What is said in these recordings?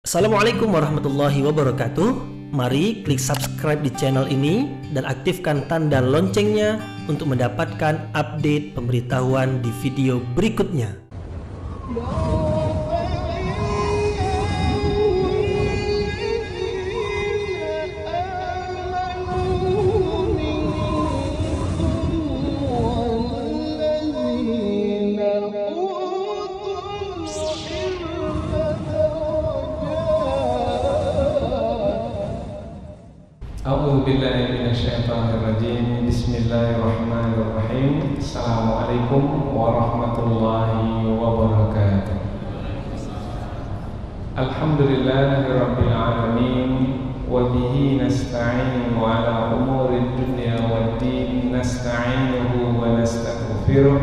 Assalamualaikum warahmatullahi wabarakatuh. Mari klik subscribe di channel ini dan aktifkan tanda loncengnya untuk mendapatkan update pemberitahuan di video berikutnya. A'udzu billahi minasyaitonir rajim. Bismillahirrahmanirrahim. Assalamualaikum warahmatullahi wabarakatuh. Alhamdulillahirabbil alamin wa bihi nasta'inu ala umurid dunya waddin. Nasta'inuhu wa nastaghfiruh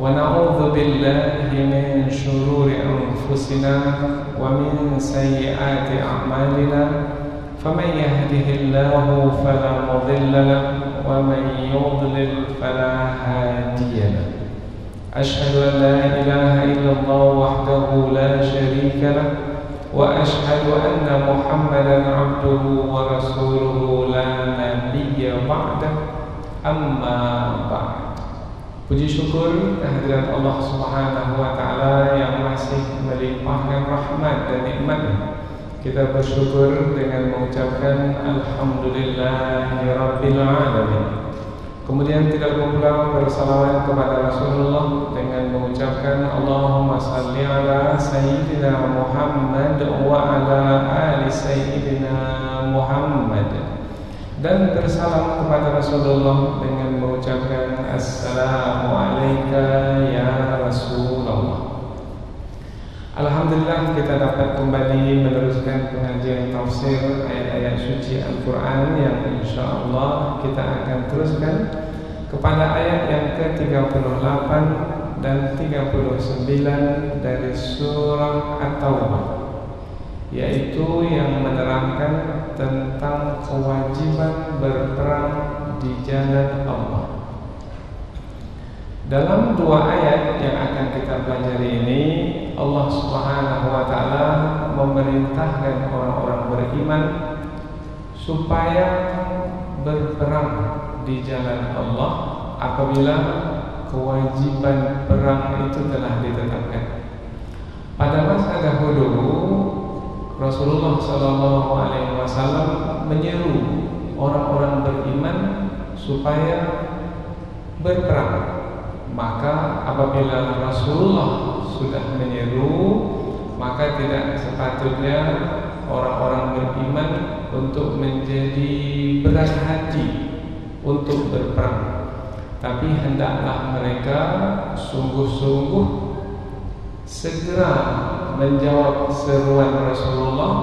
wa na'udzu billahi min shururi anfusina wa min sayyiati a'malina. فمن يهده الله فلا مضل له ومن يضلل فلا هادي له. أشهد أن لا إله إلا الله وحده لا شريك له وأشهد أن محمدا عبده ورسوله لا نبي بعده. أما بعد. Puji syukur kehadirat Allah Subhanahu wa taala yang masih melimpahkan rahmat dan nikmat. Kita bersyukur dengan mengucapkan Alhamdulillahirabbil alamin. Kemudian tidak lupa pula bersalawat kepada Rasulullah dengan mengucapkan Allahumma salli ala Sayyidina Muhammad wa ala ali Sayyidina Muhammad, dan bersalam kepada Rasulullah dengan mengucapkan Assalamu alayka ya Rasulullah. Alhamdulillah kita dapat kembali meneruskan pengajian tafsir ayat-ayat suci Al-Quran yang insyaAllah kita akan teruskan kepada ayat yang ke-38 dan 39 dari surah At-Taubah, yaitu yang menerangkan tentang kewajiban berperang di jalan Allah. Dalam dua ayat yang akan kita pelajari ini, Allah Subhanahu wa taala memerintahkan orang-orang beriman supaya berperang di jalan Allah apabila kewajiban perang itu telah ditetapkan. Pada masa dahulu Rasulullah SAW menyeru orang-orang beriman supaya berperang. Maka apabila Rasulullah sudah menyeru, maka tidak sepatutnya orang-orang beriman untuk menjadi berat hati untuk berperang, tapi hendaklah mereka sungguh-sungguh segera menjawab seruan Rasulullah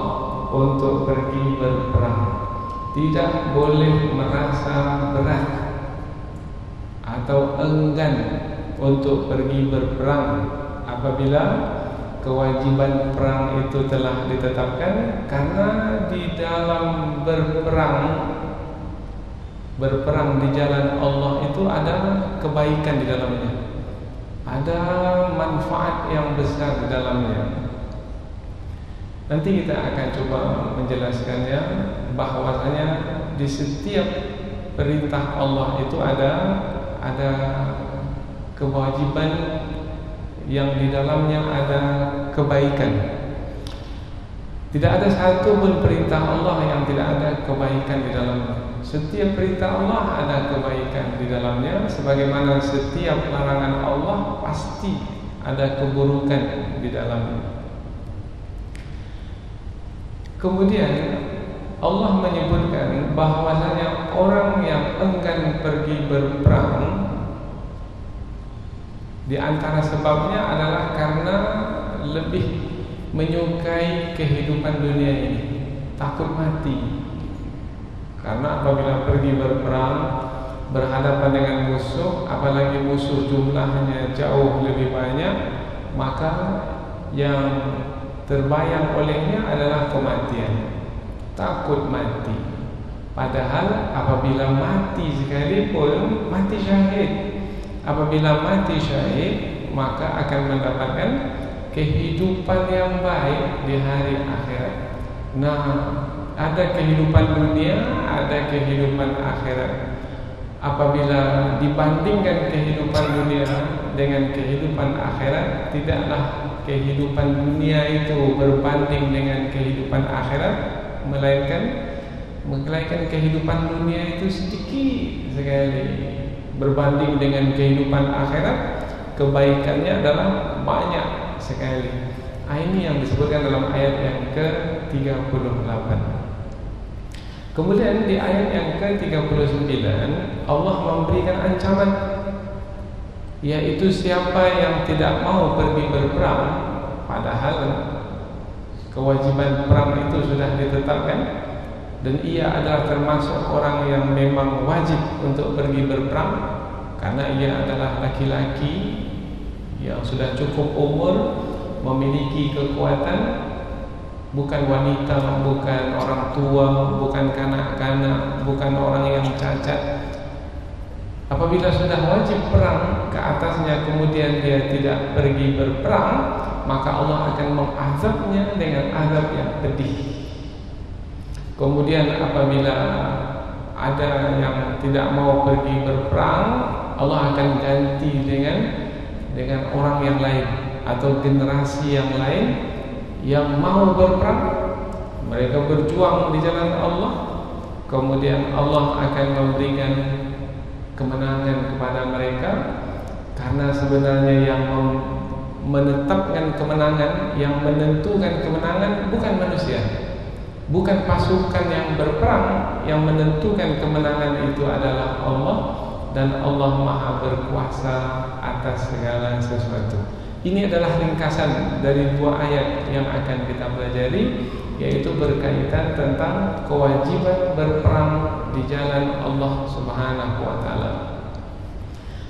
untuk pergi berperang. Tidak boleh merasa berat atau enggan untuk pergi berperang apabila kewajiban perang itu telah ditetapkan, karena di dalam berperang di jalan Allah itu ada kebaikan di dalamnya, ada manfaat yang besar di dalamnya. Nanti kita akan coba menjelaskannya, bahwasanya di setiap perintah Allah itu ada kewajiban yang di dalamnya ada kebaikan. Tidak ada satu pun perintah Allah yang tidak ada kebaikan di dalamnya. Setiap perintah Allah ada kebaikan di dalamnya, sebagaimana setiap larangan Allah pasti ada keburukan di dalamnya. Kemudian Allah menyebutkan bahwasanya orang yang enggan pergi berperang, di antara sebabnya adalah karena lebih menyukai kehidupan dunia ini, takut mati. Karena apabila pergi berperang, berhadapan dengan musuh, apalagi musuh jumlahnya jauh lebih banyak, maka yang terbayang olehnya adalah kematian. Takut mati. Padahal apabila mati sekalipun, mati syahid. Apabila mati syahid, maka akan mendapatkan kehidupan yang baik di hari akhirat. Nah, ada kehidupan dunia, ada kehidupan akhirat. Apabila dibandingkan kehidupan dunia dengan kehidupan akhirat, tidaklah kehidupan dunia itu berbanding dengan kehidupan akhirat, melainkan kehidupan dunia itu sedikit sekali berbanding dengan kehidupan akhirat. Kebaikannya adalah banyak sekali. Ini yang disebutkan dalam ayat yang ke-38. Kemudian di ayat yang ke-39 Allah memberikan ancaman, yaitu siapa yang tidak mau pergi berperang, padahal kewajiban perang itu sudah ditetapkan dan ia adalah termasuk orang yang memang wajib untuk pergi berperang karena ia adalah laki-laki yang sudah cukup umur, memiliki kekuatan, bukan wanita, bukan orang tua, bukan kanak-kanak, bukan orang yang cacat. Apabila sudah wajib perang ke atasnya kemudian dia tidak pergi berperang, maka Allah akan mengazabnya dengan azab yang pedih. Kemudian apabila ada yang tidak mau pergi berperang, Allah akan ganti dengan orang yang lain atau generasi yang lain yang mau berperang. Mereka berjuang di jalan Allah, kemudian Allah akan memberikan kemenangan kepada mereka. Karena sebenarnya yang menetapkan kemenangan, yang menentukan kemenangan bukan manusia, bukan pasukan yang berperang. Yang menentukan kemenangan itu adalah Allah, dan Allah Maha berkuasa atas segala sesuatu. Ini adalah ringkasan dari dua ayat yang akan kita pelajari, yaitu berkaitan tentang kewajiban berperang di jalan Allah Subhanahu wa taala.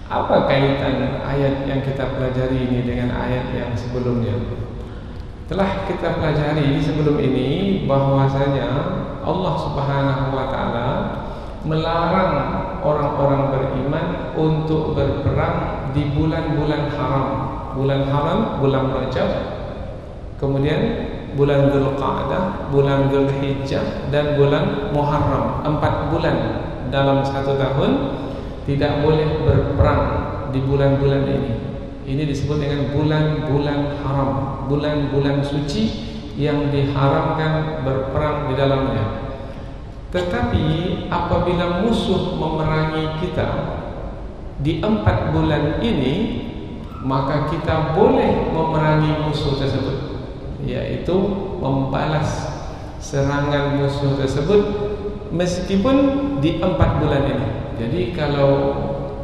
Apa kaitan ayat yang kita pelajari ini dengan ayat yang sebelumnya? Telah kita pelajari sebelum ini bahwasanya Allah Subhanahu wa taala melarang orang-orang beriman untuk berperang di bulan-bulan haram. Bulan haram, bulan Rajab, kemudian bulan Dzulqa'dah, bulan Dzulhijjah, dan bulan Muharram. 4 bulan dalam 1 tahun tidak boleh berperang di bulan-bulan ini. Ini disebut dengan bulan-bulan haram, bulan-bulan suci yang diharamkan berperang di dalamnya. Tetapi apabila musuh memerangi kita di 4 bulan ini, maka kita boleh memerangi musuh tersebut, yaitu membalas serangan musuh tersebut meskipun di 4 bulan ini. Jadi kalau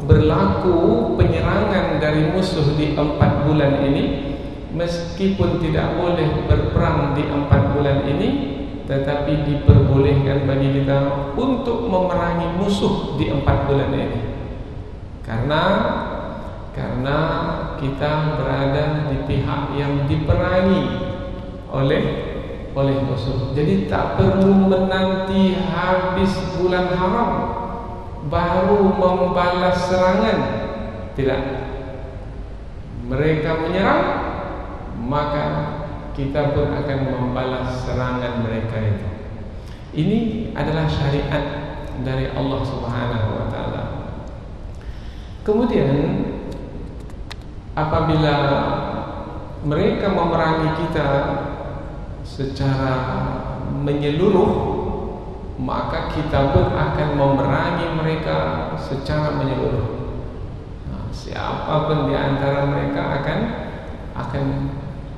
berlaku penyerangan dari musuh di 4 bulan ini, meskipun tidak boleh berperang di 4 bulan ini, tetapi diperbolehkan bagi kita untuk memerangi musuh di 4 bulan ini. Karena kita berada di pihak yang diperangi oleh musuh. Jadi tak perlu menanti habis bulan haram baru membalas serangan. Tidak. Mereka menyerang, maka kita pun akan membalas serangan mereka itu. Ini adalah syariat dari Allah Subhanahu wa taala. Kemudian apabila mereka memerangi kita secara menyeluruh, maka kita pun akan memerangi mereka secara menyeluruh. Siapapun di antara mereka akan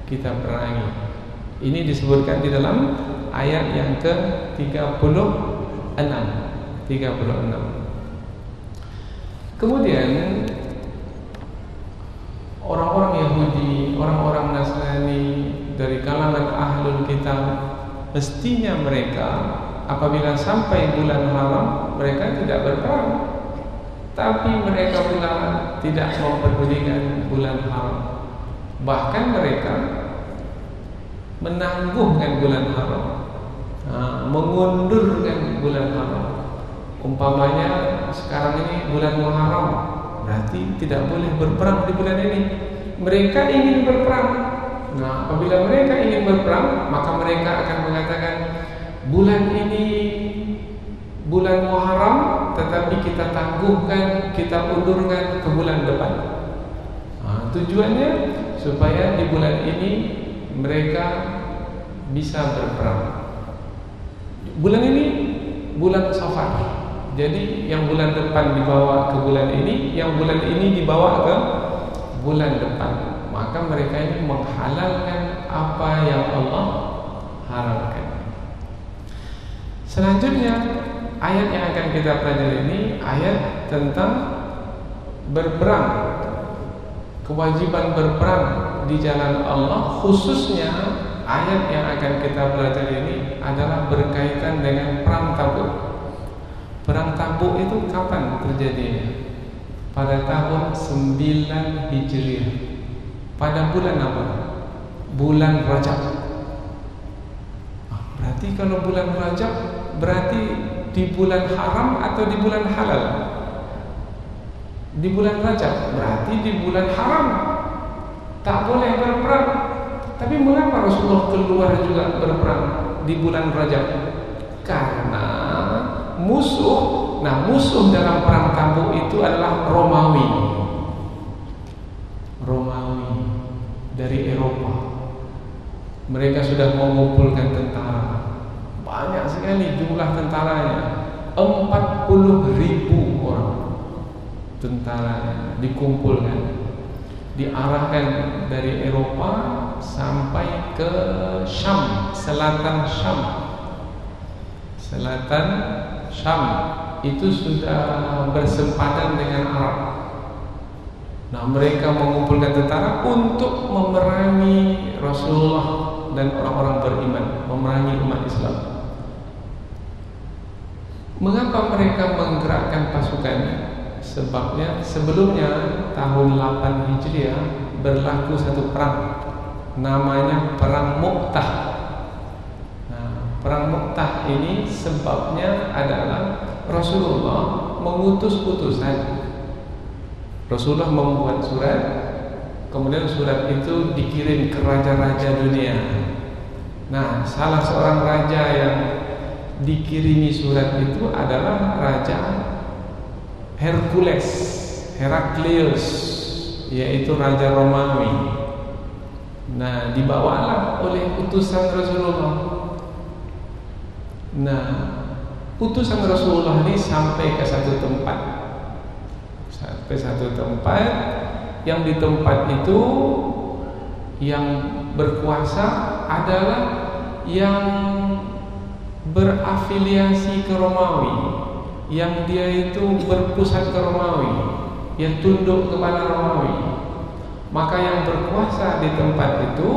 kita perangi. Ini disebutkan di dalam ayat yang ke-36. Kemudian orang-orang Yahudi, orang-orang Nasrani dari kalangan ahlul kitab, mestinya mereka apabila sampai bulan haram mereka tidak berperang, tapi mereka pula tidak memperdulikan bulan haram. Bahkan mereka menangguhkan bulan haram, mengundurkan bulan haram. Umpamanya sekarang ini bulan Muharram, berarti tidak boleh berperang di bulan ini. Mereka ingin berperang, Nah, apabila mereka ingin berperang, maka mereka akan mengatakan bulan ini bulan Muharram, tetapi kita tangguhkan, kita undurkan ke bulan depan. Tujuannya supaya di bulan ini mereka bisa berperang. Bulan ini bulan Safar. Jadi yang bulan depan dibawa ke bulan ini, yang bulan ini dibawa ke bulan depan. Maka mereka ini menghalalkan apa yang Allah haramkan. Selanjutnya, ayat yang akan kita pelajari ini ayat tentang berperang, kewajiban berperang di jalan Allah. Khususnya ayat yang akan kita pelajari ini adalah berkaitan dengan perang Tabuk. Perang Tabuk itu kapan terjadinya? Pada tahun 9 Hijriah. Pada bulan apa? Bulan Rajab. Berarti kalau bulan Rajab berarti di bulan haram atau di bulan halal? Di bulan Rajab, berarti di bulan haram. Tak boleh berperang. Tapi mengapa Rasulullah keluar juga berperang di bulan Rajab? Karena musuh dalam perang Tabuk itu adalah Romawi dari Eropa. Mereka sudah mengumpulkan tentara, banyak sekali jumlah tentaranya, 40.000 orang tentaranya dikumpulkan, diarahkan dari Eropa sampai ke Syam, selatan Syam itu sudah bersempadan dengan Arab. Nah, mereka mengumpulkan tentara untuk memerangi Rasulullah dan orang-orang beriman, memerangi umat Islam. Mengapa mereka menggerakkan pasukannya? Sebabnya sebelumnya tahun 8 Hijriah berlaku satu perang, namanya Perang Mu'tah. Nah, Perang Mu'tah ini sebabnya adalah Rasulullah mengutus utusan. Rasulullah membuat surat, kemudian surat itu dikirim ke raja-raja dunia. Nah, salah seorang raja yang dikirimi surat itu adalah Raja Heraklius, yaitu Raja Romawi. Nah, dibawalah oleh utusan Rasulullah. Nah, utusan Rasulullah ini sampai ke satu tempat. Yang di tempat itu yang berkuasa adalah yang berafiliasi ke Romawi, yang dia itu berpusat ke Romawi, yang tunduk kepada Romawi. Maka yang berkuasa di tempat itu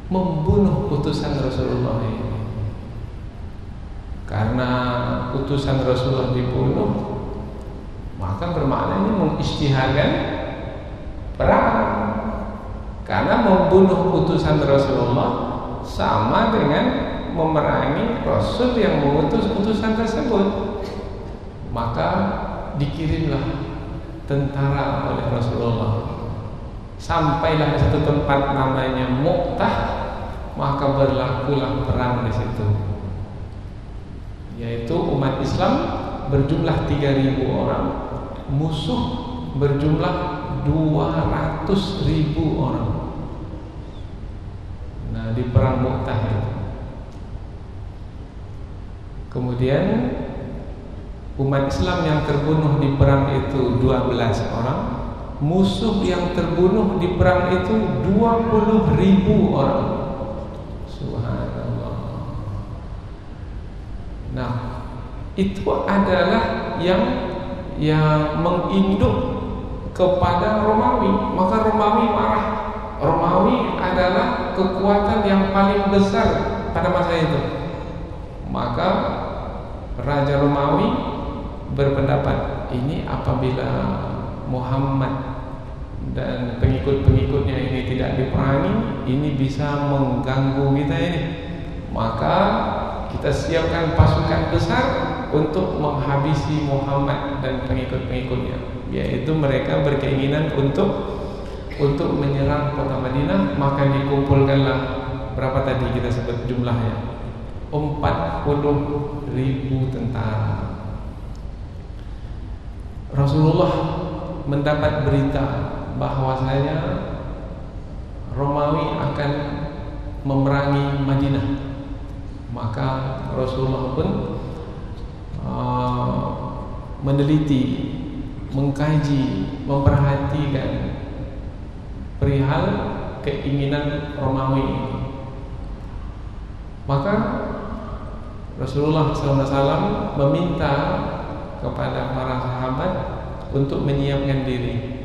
membunuh utusan Rasulullah ini. Karena utusan Rasulullah dibunuh, maka bermakna ini mengisytiharkan perang. Karena membunuh utusan Rasulullah sama dengan memerangi Rasul yang mengutus utusan tersebut. Maka dikirimlah tentara oleh Rasulullah. Sampailah di satu tempat namanya Mu'tah, maka berlakulah perang di situ. Yaitu umat Islam berjumlah 3.000 orang, musuh berjumlah 200.000 orang. Nah, di perang Mu'tah itu. Kemudian umat Islam yang terbunuh di perang itu 12 orang, musuh yang terbunuh di perang itu 20.000 orang. Subhanallah. Nah, itu adalah yang menginduk kepada Romawi. Maka Romawi marah. Romawi adalah kekuatan yang paling besar pada masa itu. Maka Raja Romawi berpendapat, ini apabila Muhammad dan pengikut-pengikutnya ini tidak diperangi, ini bisa mengganggu kita ini. Maka kita siapkan pasukan besar untuk menghabisi Muhammad dan pengikut-pengikutnya. Yaitu mereka berkeinginan untuk untuk menyerang kota Madinah. Maka dikumpulkanlah, berapa tadi kita sebut jumlahnya, 40.000 tentara. Rasulullah mendapat berita bahwasanya Romawi akan memerangi Madinah. Maka Rasulullah pun meneliti, mengkaji, memperhatikan perihal keinginan Romawi. Maka Rasulullah SAW meminta kepada para sahabat untuk menyiapkan diri.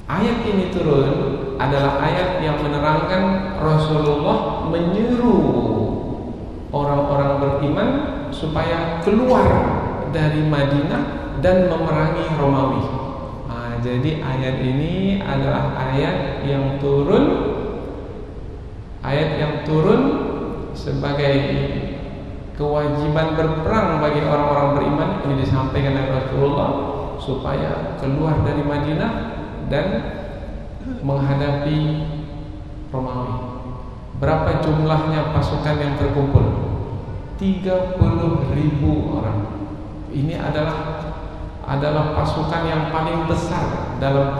Ayat ini turun adalah ayat yang menerangkan Rasulullah menyuruh orang-orang beriman supaya keluar dari Madinah dan memerangi Romawi. Jadi ayat ini adalah ayat yang turun sebagai kewajiban berperang bagi orang-orang beriman. Ini disampaikan oleh Rasulullah supaya keluar dari Madinah dan menghadapi Romawi. Berapa jumlahnya pasukan yang terkumpul? 30.000 orang. Ini adalah pasukan yang paling besar dalam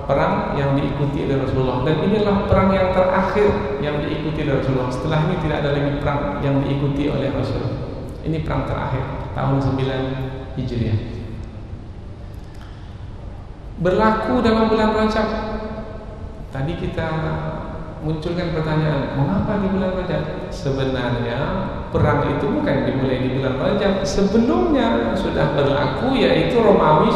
perang yang diikuti oleh Rasulullah. Dan inilah perang yang terakhir yang diikuti oleh Rasulullah. Setelah ini tidak ada lagi perang yang diikuti oleh Rasulullah. Ini perang terakhir tahun 9 Hijriah. Berlaku dalam bulan Rajab. Tadi kita munculkan pertanyaan, mengapa di bulan Rajab? Sebenarnya perang itu bukan dimulai di bulan Rajab. Sebelumnya sudah berlaku, yaitu Romawi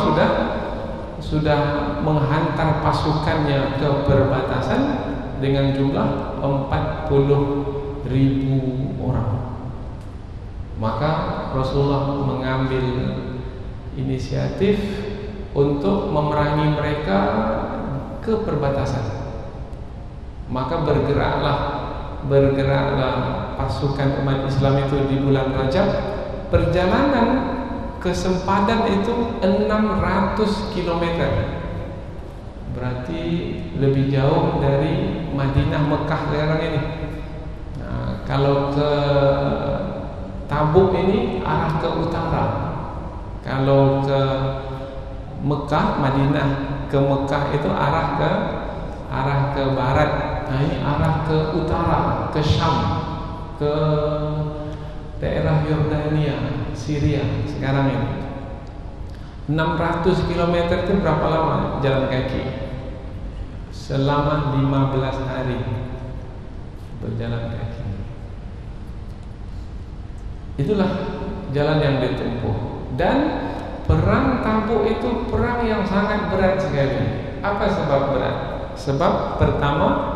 sudah menghantar pasukannya ke perbatasan dengan jumlah 40.000 orang. Maka Rasulullah mengambil inisiatif untuk memerangi mereka ke perbatasan. Maka bergeraklah pasukan umat Islam itu di bulan Rajab. Perjalanan ke sempadan itu 600 km. Berarti lebih jauh dari Madinah, Mekah sekarang ini. Kalau ke Tabuk ini arah ke utara. Kalau ke Mekah, Madinah ke Mekah itu arah ke barat. Nah, ini arah ke utara, ke Syam, ke daerah Yordania, Syria sekarang ini. 600 km itu berapa lama jalan kaki? Selama 15 hari berjalan kaki. Itulah jalan yang ditempuh. Dan perang Tabuk itu perang yang sangat berat sekali. Apa sebab berat? Sebab pertama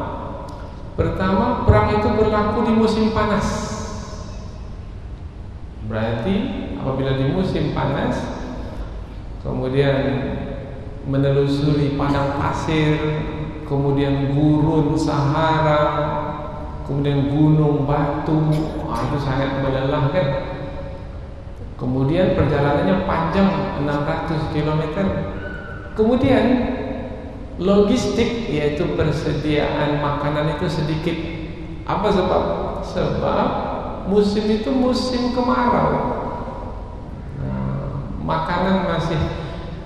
perang itu berlaku di musim panas. Berarti apabila di musim panas, kemudian menelusuri padang pasir, kemudian gurun Sahara, kemudian gunung batu, itu sangat melelahkan. Kemudian perjalanannya panjang 600 km. Kemudian logistik, yaitu persediaan makanan itu sedikit. Apa sebab? Sebab musim itu musim kemarau. Makanan masih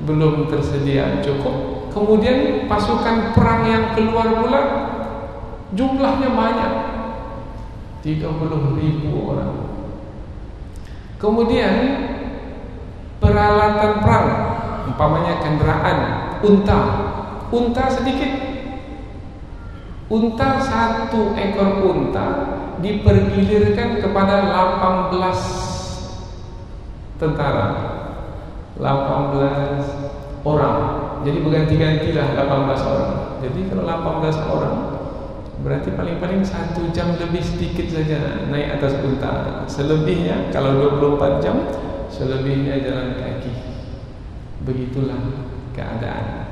belum tersedia cukup. Kemudian pasukan perang yang keluar pula jumlahnya banyak, 30.000 orang. Kemudian peralatan perang, umpamanya kendaraan, unta sedikit. Satu ekor unta dipergilirkan kepada 18 tentara, 18 orang. Jadi berganti-gantilah 18 orang. Jadi kalau 18 orang berarti paling-paling 1 jam lebih sedikit saja naik atas unta. Selebihnya kalau 24 jam, selebihnya jalan kaki. Begitulah keadaan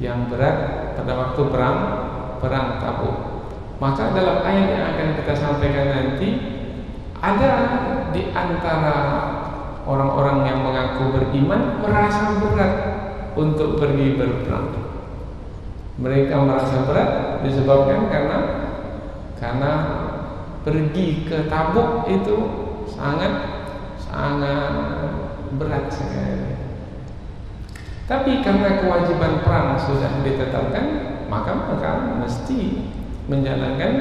yang berat pada waktu perang Tabuk. Maka dalam ayat yang akan kita sampaikan nanti, ada di antara orang-orang yang mengaku beriman merasa berat untuk pergi berperang. Mereka merasa berat disebabkan karena pergi ke Tabuk itu sangat berat sekali. Tapi karena kewajiban perang sudah ditetapkan, maka mesti menjalankan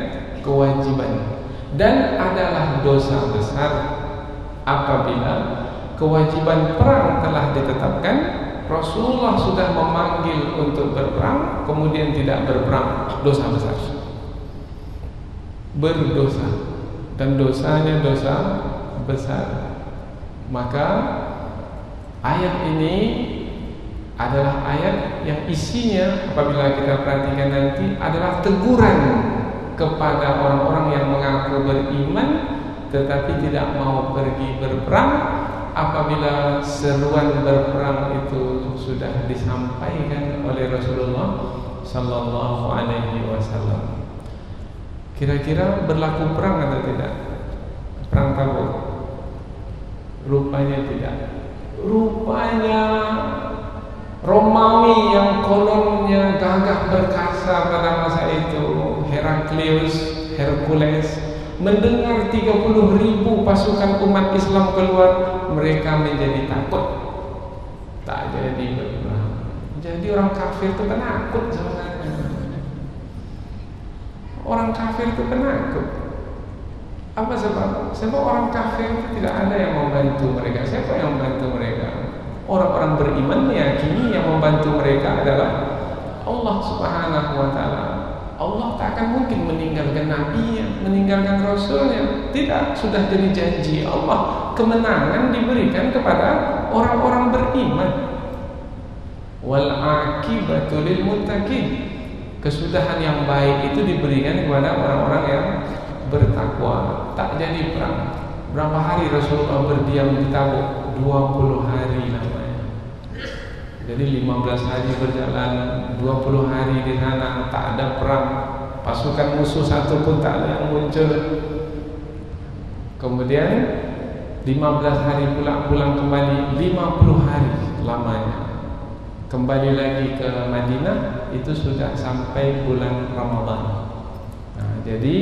kewajiban. Dan adalah dosa besar apabila kewajiban perang telah ditetapkan, Rasulullah sudah memanggil untuk berperang, kemudian tidak berperang, dosa besar. Berdosa, dan dosanya dosa besar. Maka ayat ini adalah ayat yang isinya, apabila kita perhatikan nanti, adalah teguran kepada orang-orang yang mengaku beriman tetapi tidak mau pergi berperang apabila seruan berperang itu sudah disampaikan oleh Rasulullah sallallahu alaihi wasallam. Kira-kira berlaku perang atau tidak? Perang Tabuk? Rupanya tidak. Rupanya Romawi yang kononnya gagah perkasa pada masa itu, Hercules, mendengar 30.000 pasukan umat Islam keluar, mereka menjadi takut, tak jadi berperang. Jadi orang kafir itu penakut sebenarnya. Orang kafir itu penakut. Apa sebab? Sebab orang kafir itu tidak ada yang membantu mereka. Siapa yang membantu mereka? Orang-orang beriman meyakini yang membantu mereka adalah Allah Subhanahu wa Ta'ala. Allah tak akan mungkin meninggalkan nabinya, meninggalkan rasulnya. Tidak, sudah jadi janji Allah. Kemenangan diberikan kepada orang-orang beriman. Wal aqibatu lil muttaqin. Kesudahan yang baik itu diberikan kepada orang-orang yang bertakwa. Tak jadi perang. Berapa hari Rasulullah berdiam di Tabuk? 20 hari lamanya. Jadi 15 hari berjalan, 20 hari di sana, tak ada perang. Pasukan musuh satu pun tak ada yang muncul. Kemudian 15 hari pulang kembali, 50 hari lamanya. Kembali lagi ke Madinah, itu sudah sampai bulan Ramadan. Nah, jadi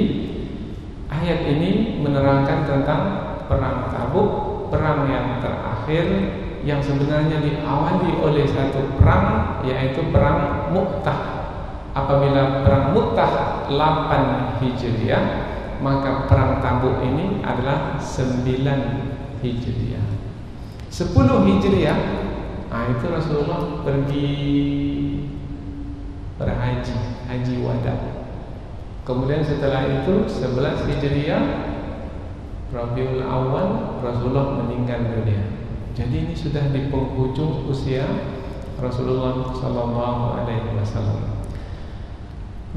ayat ini menerangkan tentang perang Tabuk, perang yang terakhir yang sebenarnya diawali oleh satu perang, yaitu perang Mu'tah. Apabila perang Mu'tah 8 Hijriah, maka perang Tabuk ini adalah 9 Hijriah. 10 Hijriah, itu Rasulullah pergi berhaji, haji wada. Kemudian setelah itu 11 Hijriah, Rabiul Awal, Rasulullah meninggal dunia. Jadi ini sudah di penghujung usia Rasulullah sallallahu alaihi wasallam.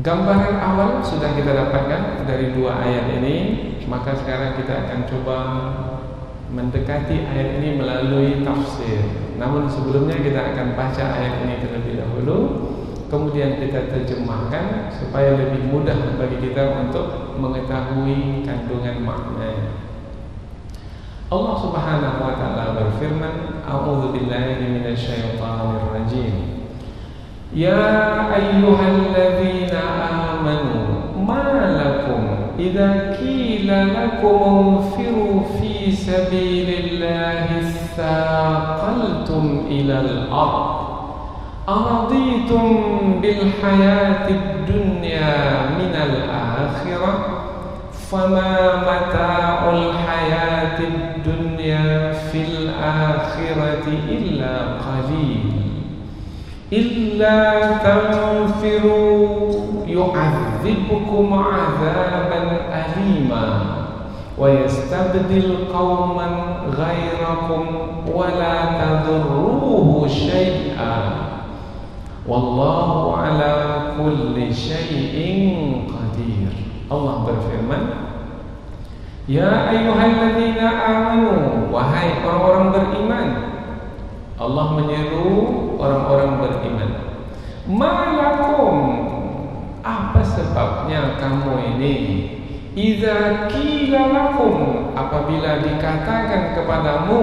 Gambaran awal sudah kita dapatkan dari dua ayat ini, maka sekarang kita akan coba mendekati ayat ini melalui tafsir. Namun sebelumnya kita akan baca ayat ini terlebih dahulu, kemudian kita terjemahkan supaya lebih mudah bagi kita untuk mengetahui kandungan maknanya. Allah Subhanahu wa Ta'ala berfirman, A'udzu billahi minasyaitonir rajim. Ya ayyuhalladzina amanu ma lakum idza qila lakum unfiru fi sabilillahi thaqaltum ilal ard araditum bil hayatid dunya minal akhirah fama mata'ul hayatid dunya fil akhirati illa qalil illa tanfiru yu'adzibkum 'adzaban alima wa yastabdil qauman ghairakum wa la tadurruhu syai'an wallahu ala kulli syai'in qadir. Allah berfirman, ya ayyuhalladzina amanu, wahai orang-orang beriman. Allah menyeru orang-orang beriman. Malakum, apa sebabnya kamu ini? Idza qila lakum, apabila dikatakan kepadamu,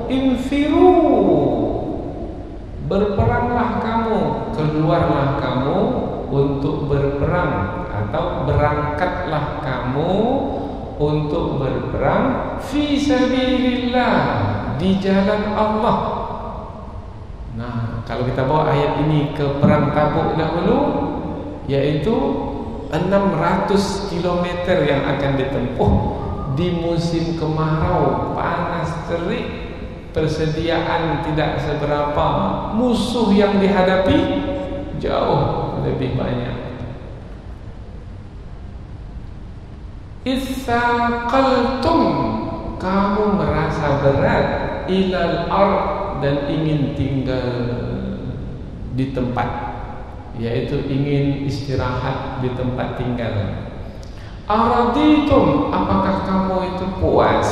infiru, berperanglah kamu, keluarlah kamu untuk berperang, atau berangkatlah kamu untuk berperang fi sabilillah, di jalan Allah. Nah, kalau kita bawa ayat ini ke perang Tabuk dahulu, yaitu 600 km yang akan ditempuh di musim kemarau, panas terik, persediaan tidak seberapa, musuh yang dihadapi jauh lebih banyak. Itsaqaltum, kamu merasa berat, ilal ard, dan ingin tinggal di tempat, yaitu ingin istirahat di tempat tinggal. Araditum, apakah kamu itu puas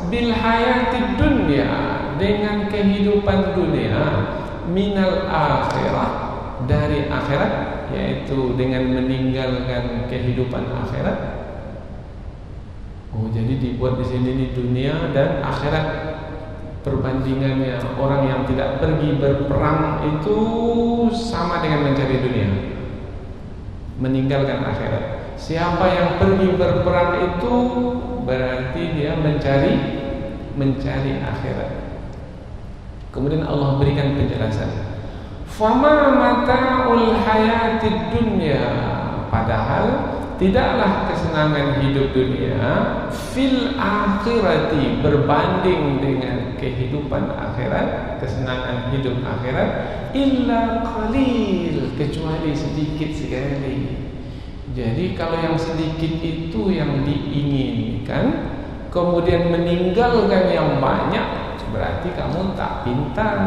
bil hayatid dunya, dengan kehidupan dunia, minal akhirah, dari akhirat, yaitu dengan meninggalkan kehidupan akhirat. Oh, jadi dibuat di sini nih dunia dan akhirat perbandingannya. Orang yang tidak pergi berperang itu sama dengan mencari dunia, meninggalkan akhirat. Siapa yang pergi berperang itu berarti dia mencari akhirat. Kemudian Allah berikan penjelasan. Fama mata'ul hayatid dunya, padahal tidaklah kesenangan hidup dunia fil akhirati, berbanding dengan kehidupan akhirat, kesenangan hidup akhirat, illa qalil, kecuali sedikit sekali. Jadi kalau yang sedikit itu yang diinginkan, kemudian meninggalkan yang banyak, berarti kamu tak pintar,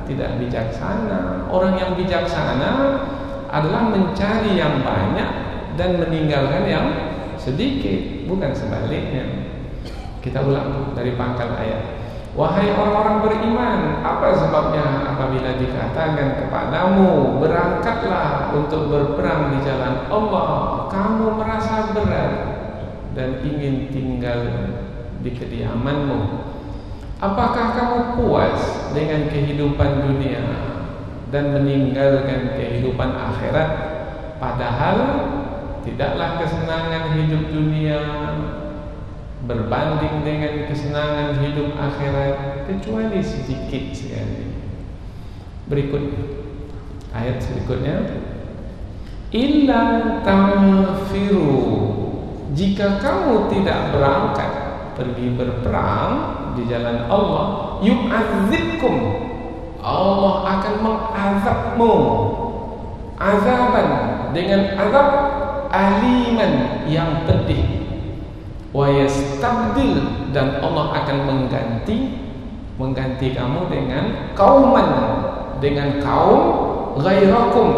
tidak bijaksana. Orang yang bijaksana adalah mencari yang banyak dan meninggalkan yang sedikit, bukan sebaliknya. Kita ulang dari pangkal ayat. Wahai orang-orang beriman, apa sebabnya apabila dikatakan kepadamu berangkatlah untuk berperang di jalan Allah, kamu merasa berat dan ingin tinggal di kediamanmu? Apakah kamu puas dengan kehidupan dunia dan meninggalkan kehidupan akhirat? Padahal tidaklah kesenangan hidup dunia berbanding dengan kesenangan hidup akhirat, kecuali sedikit sekali. Berikut ayat berikutnya, illa tanfiru, jika kamu tidak berangkat pergi berperang di jalan Allah, yu'adzibkum, Allah akan mengazabmu, azaban, dengan azab aliman, yang pedih. Wa yastabdil, dan Allah akan mengganti kamu dengan kauman, dengan kaum ghairakum,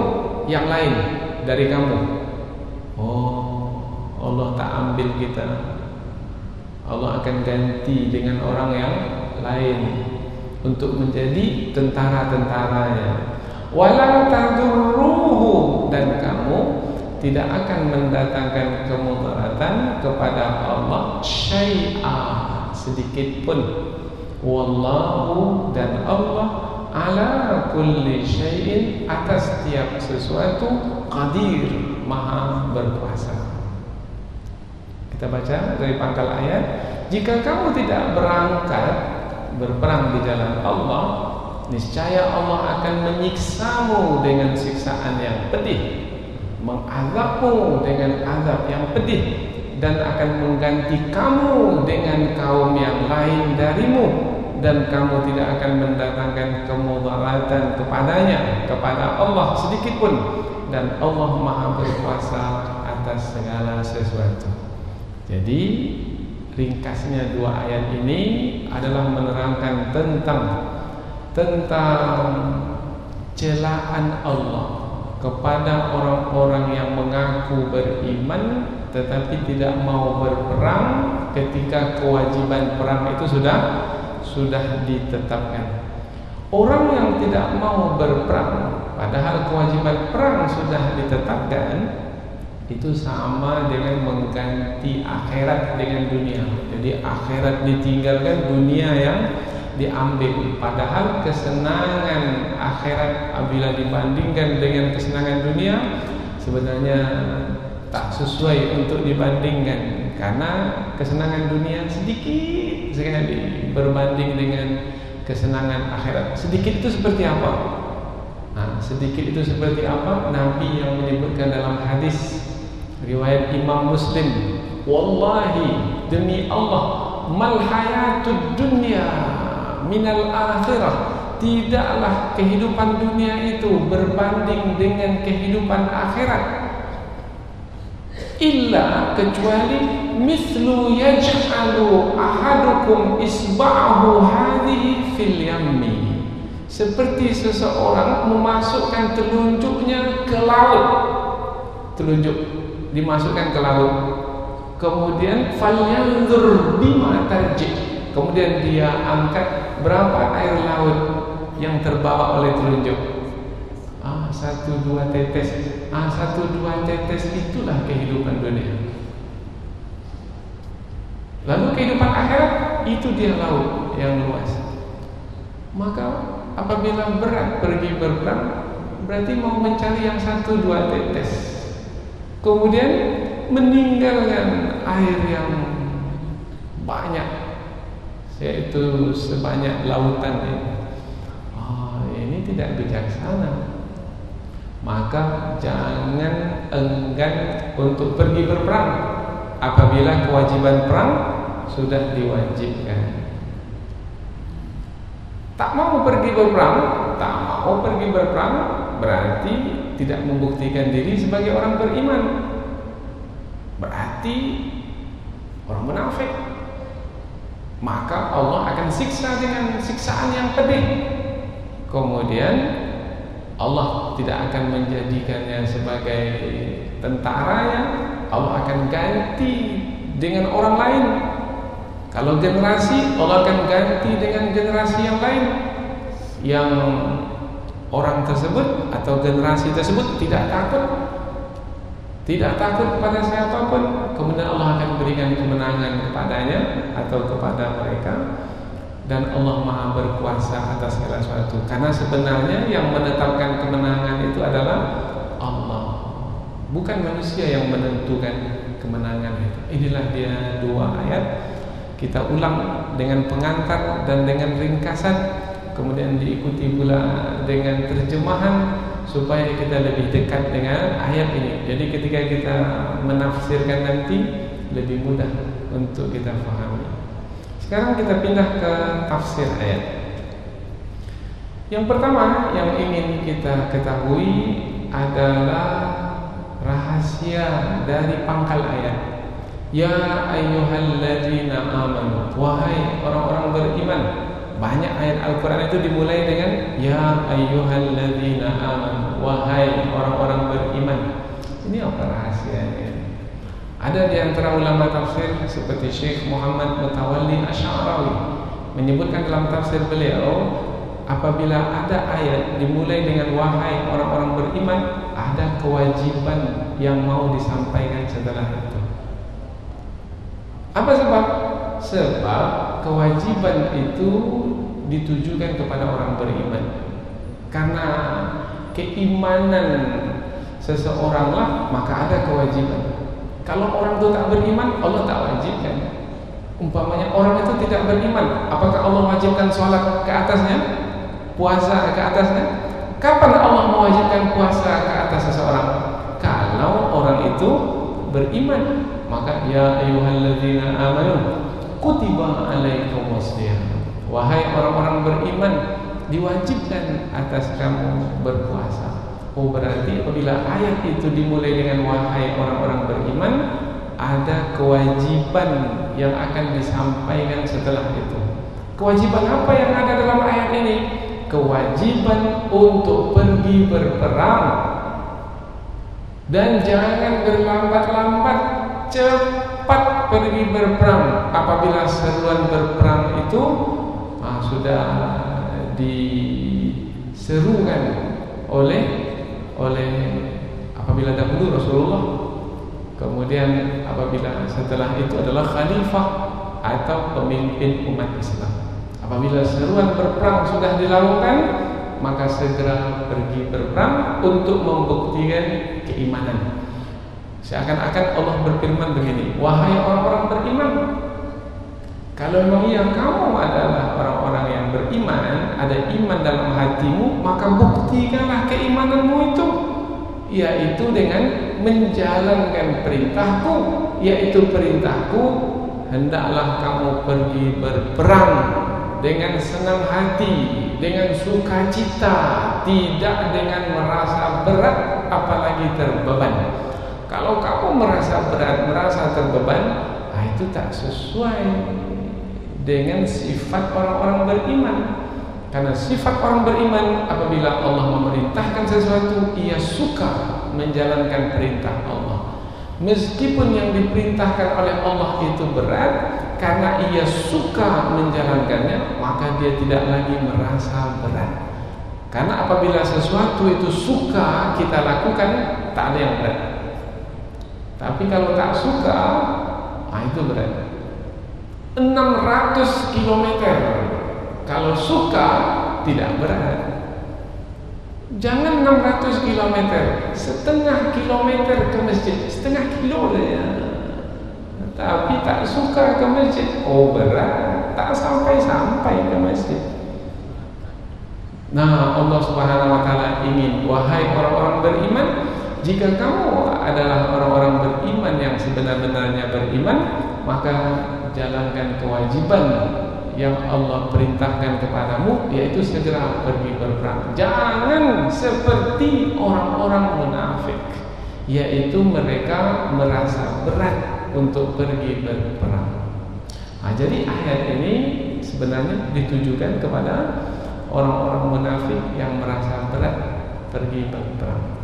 yang lain dari kamu. Oh, Allah tak ambil kita, Allah akan ganti dengan orang yang lain untuk menjadi tentara-tentaranya. Wala tadurruhu, dan kamu tidak akan mendatangkan kemudaratan kepada Allah syai'a, sedikit pun. Wallahu, dan Allah ala kulli syai'in, atas setiap sesuatu, qadir, maha berkuasa. Kita baca dari pangkal ayat. Jika kamu tidak berangkat berperang di jalan Allah, niscaya Allah akan menyiksamu dengan siksaan yang pedih, mengazabmu dengan azab yang pedih, dan akan mengganti kamu dengan kaum yang lain darimu, dan kamu tidak akan mendatangkan kemudaratan kepadanya, kepada Allah sedikit pun, dan Allah maha berkuasa atas segala sesuatu. Jadi ringkasnya dua ayat ini adalah menerangkan tentang celaan Allah kepada orang-orang yang mengaku beriman tetapi tidak mau berperang ketika kewajiban perang itu sudah ditetapkan. Orang yang tidak mau berperang padahal kewajiban perang sudah ditetapkan, itu sama dengan mengganti akhirat dengan dunia. Jadi akhirat ditinggalkan, dunia yang diambil. Padahal kesenangan akhirat apabila dibandingkan dengan kesenangan dunia sebenarnya tak sesuai untuk dibandingkan, karena kesenangan dunia sedikit sekali berbanding dengan kesenangan akhirat. Sedikit itu seperti apa? Sedikit itu seperti apa? Nabi yang menyebutkan dalam hadis riwayat Imam Muslim, wallahi, demi Allah, mal hayatud dunya minal akhirah, tidaklah kehidupan dunia itu berbanding dengan kehidupan akhirat, illa, kecuali mislu yaj'alu ahadukum isba'ahu hadhihi fil yammi, seperti seseorang memasukkan telunjuknya ke laut. Telunjuk dimasukkan ke laut, kemudian falyanzur bima tarji', kemudian dia angkat berapa air laut yang terbawa oleh telunjuk. 1-2 tetes. 1-2 tetes itulah kehidupan dunia. Lalu kehidupan akhirat itu dia laut yang luas. Maka apabila berat pergi berperang, berarti mau mencari yang 1-2 tetes, kemudian meninggalkan air yang banyak, yaitu sebanyak lautan ini. Ini tidak bijaksana. Maka jangan enggan untuk pergi berperang apabila kewajiban perang sudah diwajibkan. Tak mau pergi berperang berarti tidak membuktikan diri sebagai orang beriman, berarti orang munafik. Maka Allah akan siksa dengan siksaan yang pedih. Kemudian Allah tidak akan menjadikannya sebagai tentaranya, Allah akan ganti dengan orang lain. Kalau generasi, Allah akan ganti dengan generasi yang lain, yang orang tersebut atau generasi tersebut tidak takut kepada siapapun. Kemudian Allah akan berikan kemenangan kepadanya atau kepada mereka. Dan Allah Maha berkuasa atas segala sesuatu, karena sebenarnya yang menetapkan kemenangan itu adalah Allah, bukan manusia yang menentukan kemenangan itu. Inilah dia 2 ayat. Kita ulang dengan pengantar dan dengan ringkasan, kemudian diikuti pula dengan terjemahan supaya kita lebih dekat dengan ayat ini. Jadi ketika kita menafsirkan nanti lebih mudah untuk kita fahami. Sekarang kita pindah ke tafsir ayat. Yang pertama yang ingin kita ketahui adalah rahasia dari pangkal ayat. Ya ayyuhalladzina amanu, wahai orang-orang beriman. Banyak ayat Al-Quran itu dimulai dengan ya ayyuhalladzina amanu, wahai orang-orang beriman. Ini apa rahasianya? Ada di antara ulama tafsir seperti Syekh Muhammad Mutawalli Asy'arawi menyebutkan dalam tafsir beliau, apabila ada ayat dimulai dengan wahai orang-orang beriman, ada kewajiban yang mau disampaikan setelah itu. Apa sebab? Sebab kewajiban itu ditujukan kepada orang beriman. Karena keimanan seseoranglah maka ada kewajiban. Kalau orang itu tak beriman, Allah tak wajibkan. Umpamanya orang itu tidak beriman, apakah Allah wajibkan sholat ke atasnya? Puasa ke atasnya? Kapan Allah mewajibkan puasa ke atas seseorang? Kalau orang itu beriman. Maka ya ayyuhalladzina amanu kutiba alaikumusiyam, wahai orang-orang beriman, diwajibkan atas kamu berpuasa. Berarti apabila ayat itu dimulai dengan wahai orang-orang beriman, ada kewajiban yang akan disampaikan setelah itu. Kewajiban apa yang ada dalam ayat ini? Kewajiban untuk pergi berperang. Dan jangan berlambat-lambat, cepat pergi berperang. Apabila seruan berperang itu sudah diserukan oleh apabila dahulu Rasulullah, kemudian apabila setelah itu adalah khalifah atau pemimpin umat Islam. Apabila seruan berperang sudah dilakukan, maka segera pergi berperang untuk membuktikan keimanan. Seakan-akan Allah berfirman begini, wahai orang-orang beriman, kalau memang iya kamu adalah orang-orang yang beriman, ada iman dalam hatimu, maka buktikanlah keimananmu itu, yaitu dengan menjalankan perintahku, yaitu perintahku, hendaklah kamu pergi berperang dengan senang hati, dengan sukacita, tidak dengan merasa berat apalagi terbeban. Kalau kamu merasa berat, merasa terbeban, itu tak sesuai dengan sifat orang-orang beriman. Karena sifat orang beriman, apabila Allah memerintahkan sesuatu, ia suka menjalankan perintah Allah. Meskipun yang diperintahkan oleh Allah itu berat, karena ia suka menjalankannya, maka dia tidak lagi merasa berat. Karena apabila sesuatu itu suka kita lakukan, tak ada yang berat. Tapi kalau tak suka, itu berat. 600 km kalau suka tidak berat. Jangan 600 km, setengah kilometer ke masjid, setengah kilo ya. Tapi tak suka ke masjid, berat, tak sampai-sampai ke masjid. Nah, Allah Subhanahu wa taala ingin, wahai orang-orang beriman, jika kamu adalah orang-orang beriman yang sebenar-benarnya beriman, maka jalankan kewajiban yang Allah perintahkan kepadamu, yaitu segera pergi berperang. Jangan seperti orang-orang munafik, yaitu mereka merasa berat untuk pergi berperang. Jadi ayat ini sebenarnya ditujukan kepada orang-orang munafik yang merasa berat pergi berperang,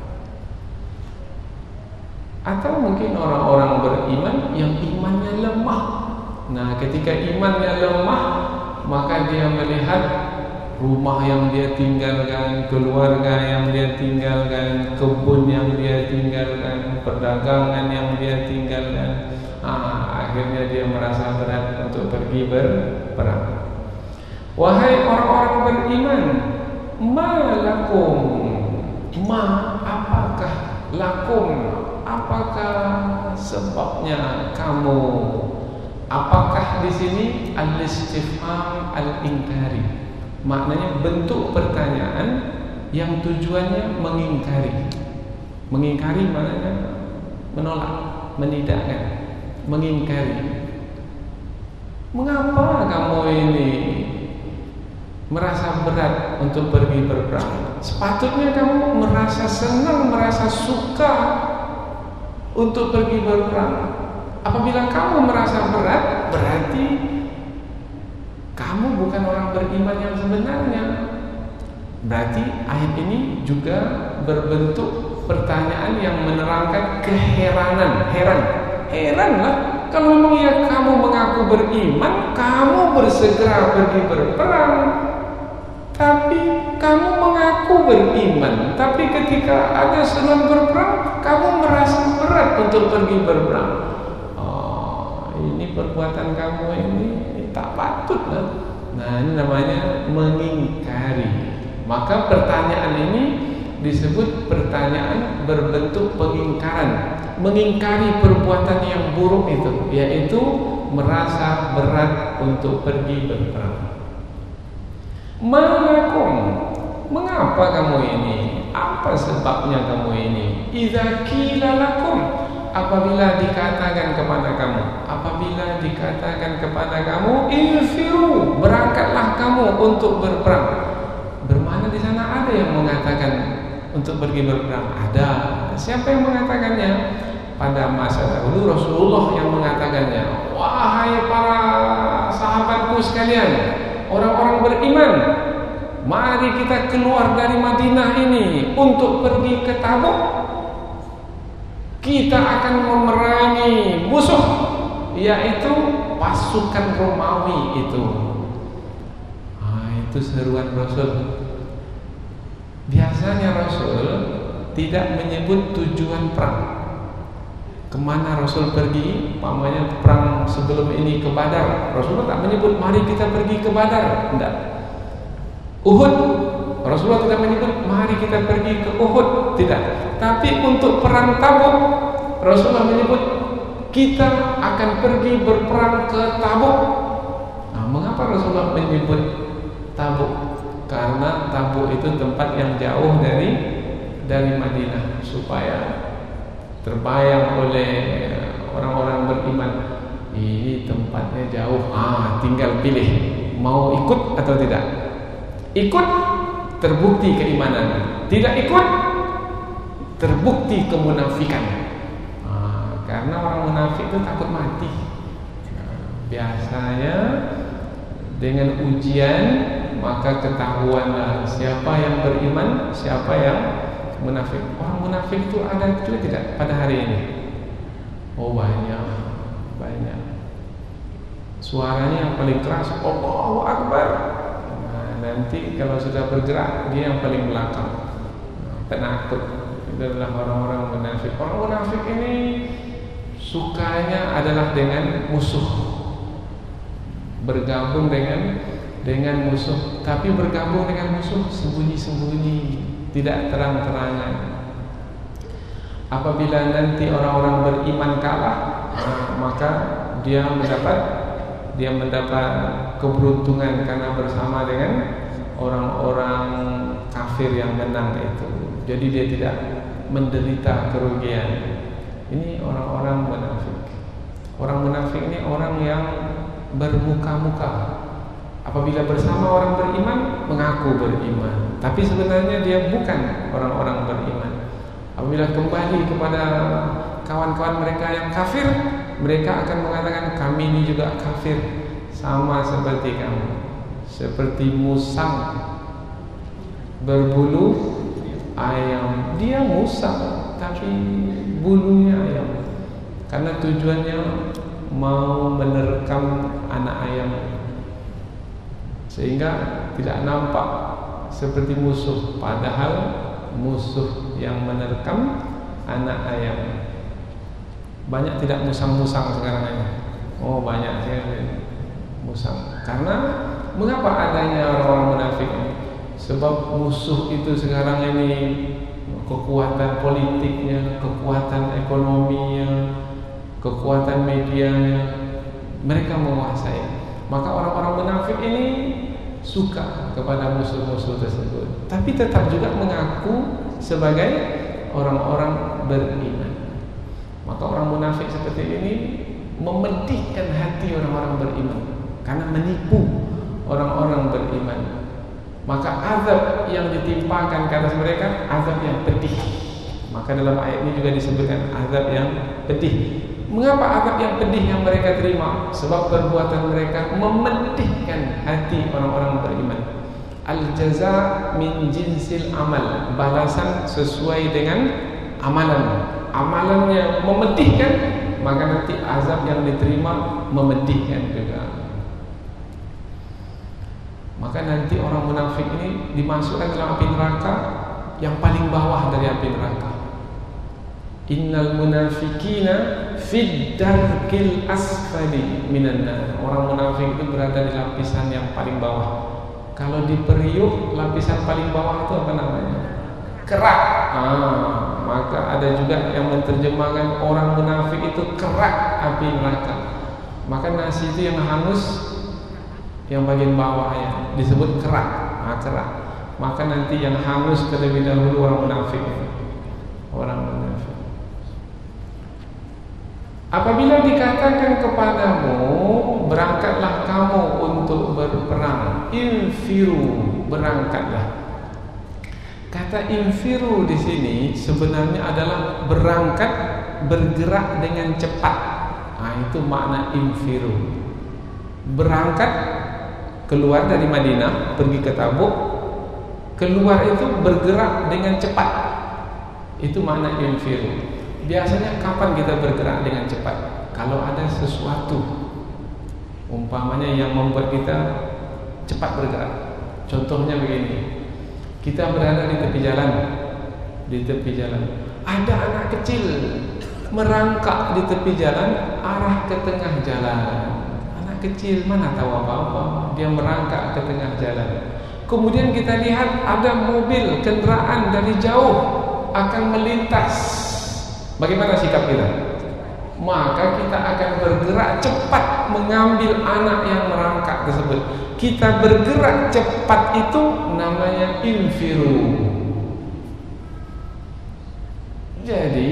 atau mungkin orang-orang beriman yang imannya lemah. Nah, ketika imannya lemah, maka dia melihat rumah yang dia tinggalkan, keluarga yang dia tinggalkan, kebun yang dia tinggalkan, perdagangan yang dia tinggalkan. Akhirnya dia merasa berat untuk pergi berperang. Wahai orang-orang beriman, apakah lakum, apakah sebabnya kamu? Apakah di sini al-istifham al-inkari, maknanya bentuk pertanyaan yang tujuannya mengingkari. Mengingkari maknanya menolak, menidakkan, mengingkari. Mengapa kamu ini merasa berat untuk pergi berperang? Sepatutnya kamu merasa senang, merasa suka untuk pergi berperang. Apabila kamu merasa berat, berarti kamu bukan orang beriman yang sebenarnya. Berarti ayat ini juga berbentuk pertanyaan yang menerangkan keheranan. Heranlah kalau memang ya kamu mengaku beriman, kamu bersegera pergi berperang. Tapi kamu mengaku beriman, tapi ketika ada seruan berperang, kamu merasa berat untuk pergi berperang. Ini perbuatan kamu ini tak patut lah. Nah, ini namanya mengingkari. Maka pertanyaan ini disebut pertanyaan berbentuk pengingkaran, mengingkari perbuatan yang buruk itu, yaitu merasa berat untuk pergi berperang. Malakum, mengapa kamu ini? Apa sebabnya kamu ini? Idza qila lakum, apabila dikatakan kepada kamu, infiru, berangkatlah kamu untuk berperang. Bermana di sana ada yang mengatakan untuk pergi berperang? Ada. Siapa yang mengatakannya? Pada masa dahulu Rasulullah yang mengatakannya. Wahai para sahabatku sekalian, orang-orang beriman, mari kita keluar dari Madinah ini untuk pergi ke Tabuk. Kita akan memerangi musuh, yaitu pasukan Romawi itu. Itu seruan Rasul. Biasanya Rasul tidak menyebut tujuan perang. Kemana Rasul pergi? Pamannya perang sebelum ini ke Badar. Rasul tak menyebut mari kita pergi ke Badar. Tidak. Uhud, Rasulullah tidak menyebut mari kita pergi ke Uhud, tidak. Tapi untuk perang Tabuk, Rasulullah menyebut kita akan pergi berperang ke Tabuk. Nah, mengapa Rasulullah menyebut Tabuk? Karena Tabuk itu tempat yang jauh dari Madinah, supaya terbayang oleh orang-orang beriman, ini tempatnya jauh, tinggal pilih mau ikut atau tidak. Ikut, terbukti keimanan. Tidak ikut, terbukti kemunafikan. Karena orang munafik itu takut mati. Biasanya dengan ujian maka ketahuanlah siapa yang beriman, siapa yang munafik. Orang munafik itu ada juga tidak pada hari ini? Oh, banyak. Suaranya yang paling keras, Allahu Akbar. Nanti kalau sudah bergerak, dia yang paling belakang, penakut. Itu adalah orang-orang munafik. Orang munafik ini sukanya adalah dengan musuh, bergabung dengan musuh. Tapi bergabung dengan musuh sembunyi-sembunyi, tidak terang-terangan. Apabila nanti orang-orang beriman kalah, maka dia mendapat keberuntungan karena bersama dengan orang-orang kafir yang menang itu. Jadi dia tidak menderita kerugian. Ini orang-orang munafik. Orang munafik ini orang yang bermuka-muka. Apabila bersama orang beriman, mengaku beriman, tapi sebenarnya dia bukan orang-orang beriman. Apabila kembali kepada kawan-kawan mereka yang kafir, mereka akan mengatakan kami ini juga kafir, sama seperti kamu. Seperti musang berbulu ayam, dia musang tapi bulunya ayam, karena tujuannya mau menerkam anak ayam, sehingga tidak nampak seperti musuh, padahal musuh yang menerkam anak ayam. Banyak tidak musang-musang sekarang ini? Oh, banyak sekali musang. Karena mengapa adanya orang-orang munafik ini? Sebab musuh itu sekarang ini kekuatan politiknya, kekuatan ekonominya, kekuatan medianya, mereka menguasai. Maka orang-orang munafik ini suka kepada musuh-musuh tersebut, tapi tetap juga mengaku sebagai orang-orang beriman. Maka orang munafik seperti ini memedihkan hati orang-orang beriman karena menipu orang-orang beriman. Maka azab yang ditimpakan ke atas mereka azab yang pedih. Maka dalam ayat ini juga disebutkan azab yang pedih. Mengapa azab yang pedih yang mereka terima? Sebab perbuatan mereka memedihkan hati orang-orang beriman. Al-jaza min jinsil amal, balasan sesuai dengan amalan. Amalannya memedihkan, maka nanti azab yang diterima memedihkan juga. Maka nanti orang munafik ini dimasukkan dalam api neraka yang paling bawah dari api neraka. Innal munafikina fid darkil asfali minan nar. Orang munafik itu berada di lapisan yang paling bawah. Kalau di periuk, lapisan paling bawah itu apa namanya? Kerak. Maka ada juga yang menerjemahkan orang munafik itu kerak api neraka. Maka nasi itu yang hangus, yang bagian bawah ya disebut kerak. Kerak. Maka nanti yang hangus terlebih dahulu orang munafik. Orang munafik. Apabila dikatakan kepadamu, berangkatlah kamu untuk berperang, infiru, berangkatlah. Kata infiru di sini sebenarnya adalah berangkat, bergerak dengan cepat. Itu makna infiru. Berangkat, keluar dari Madinah, pergi ke Tabuk, keluar itu bergerak dengan cepat. Itu makna infiru. Biasanya kapan kita bergerak dengan cepat? Kalau ada sesuatu umpamanya yang membuat kita cepat bergerak. Contohnya begini, kita berada di tepi jalan, ada anak kecil merangkak di tepi jalan arah ke tengah jalan. Anak kecil mana tahu apa-apa, dia merangkak ke tengah jalan. kemudian kita lihat ada mobil, kendaraan dari jauh akan melintas, bagaimana sikap kita? Maka kita akan bergerak cepat mengambil anak yang merangkak tersebut. Kita bergerak cepat itu namanya infiru. Jadi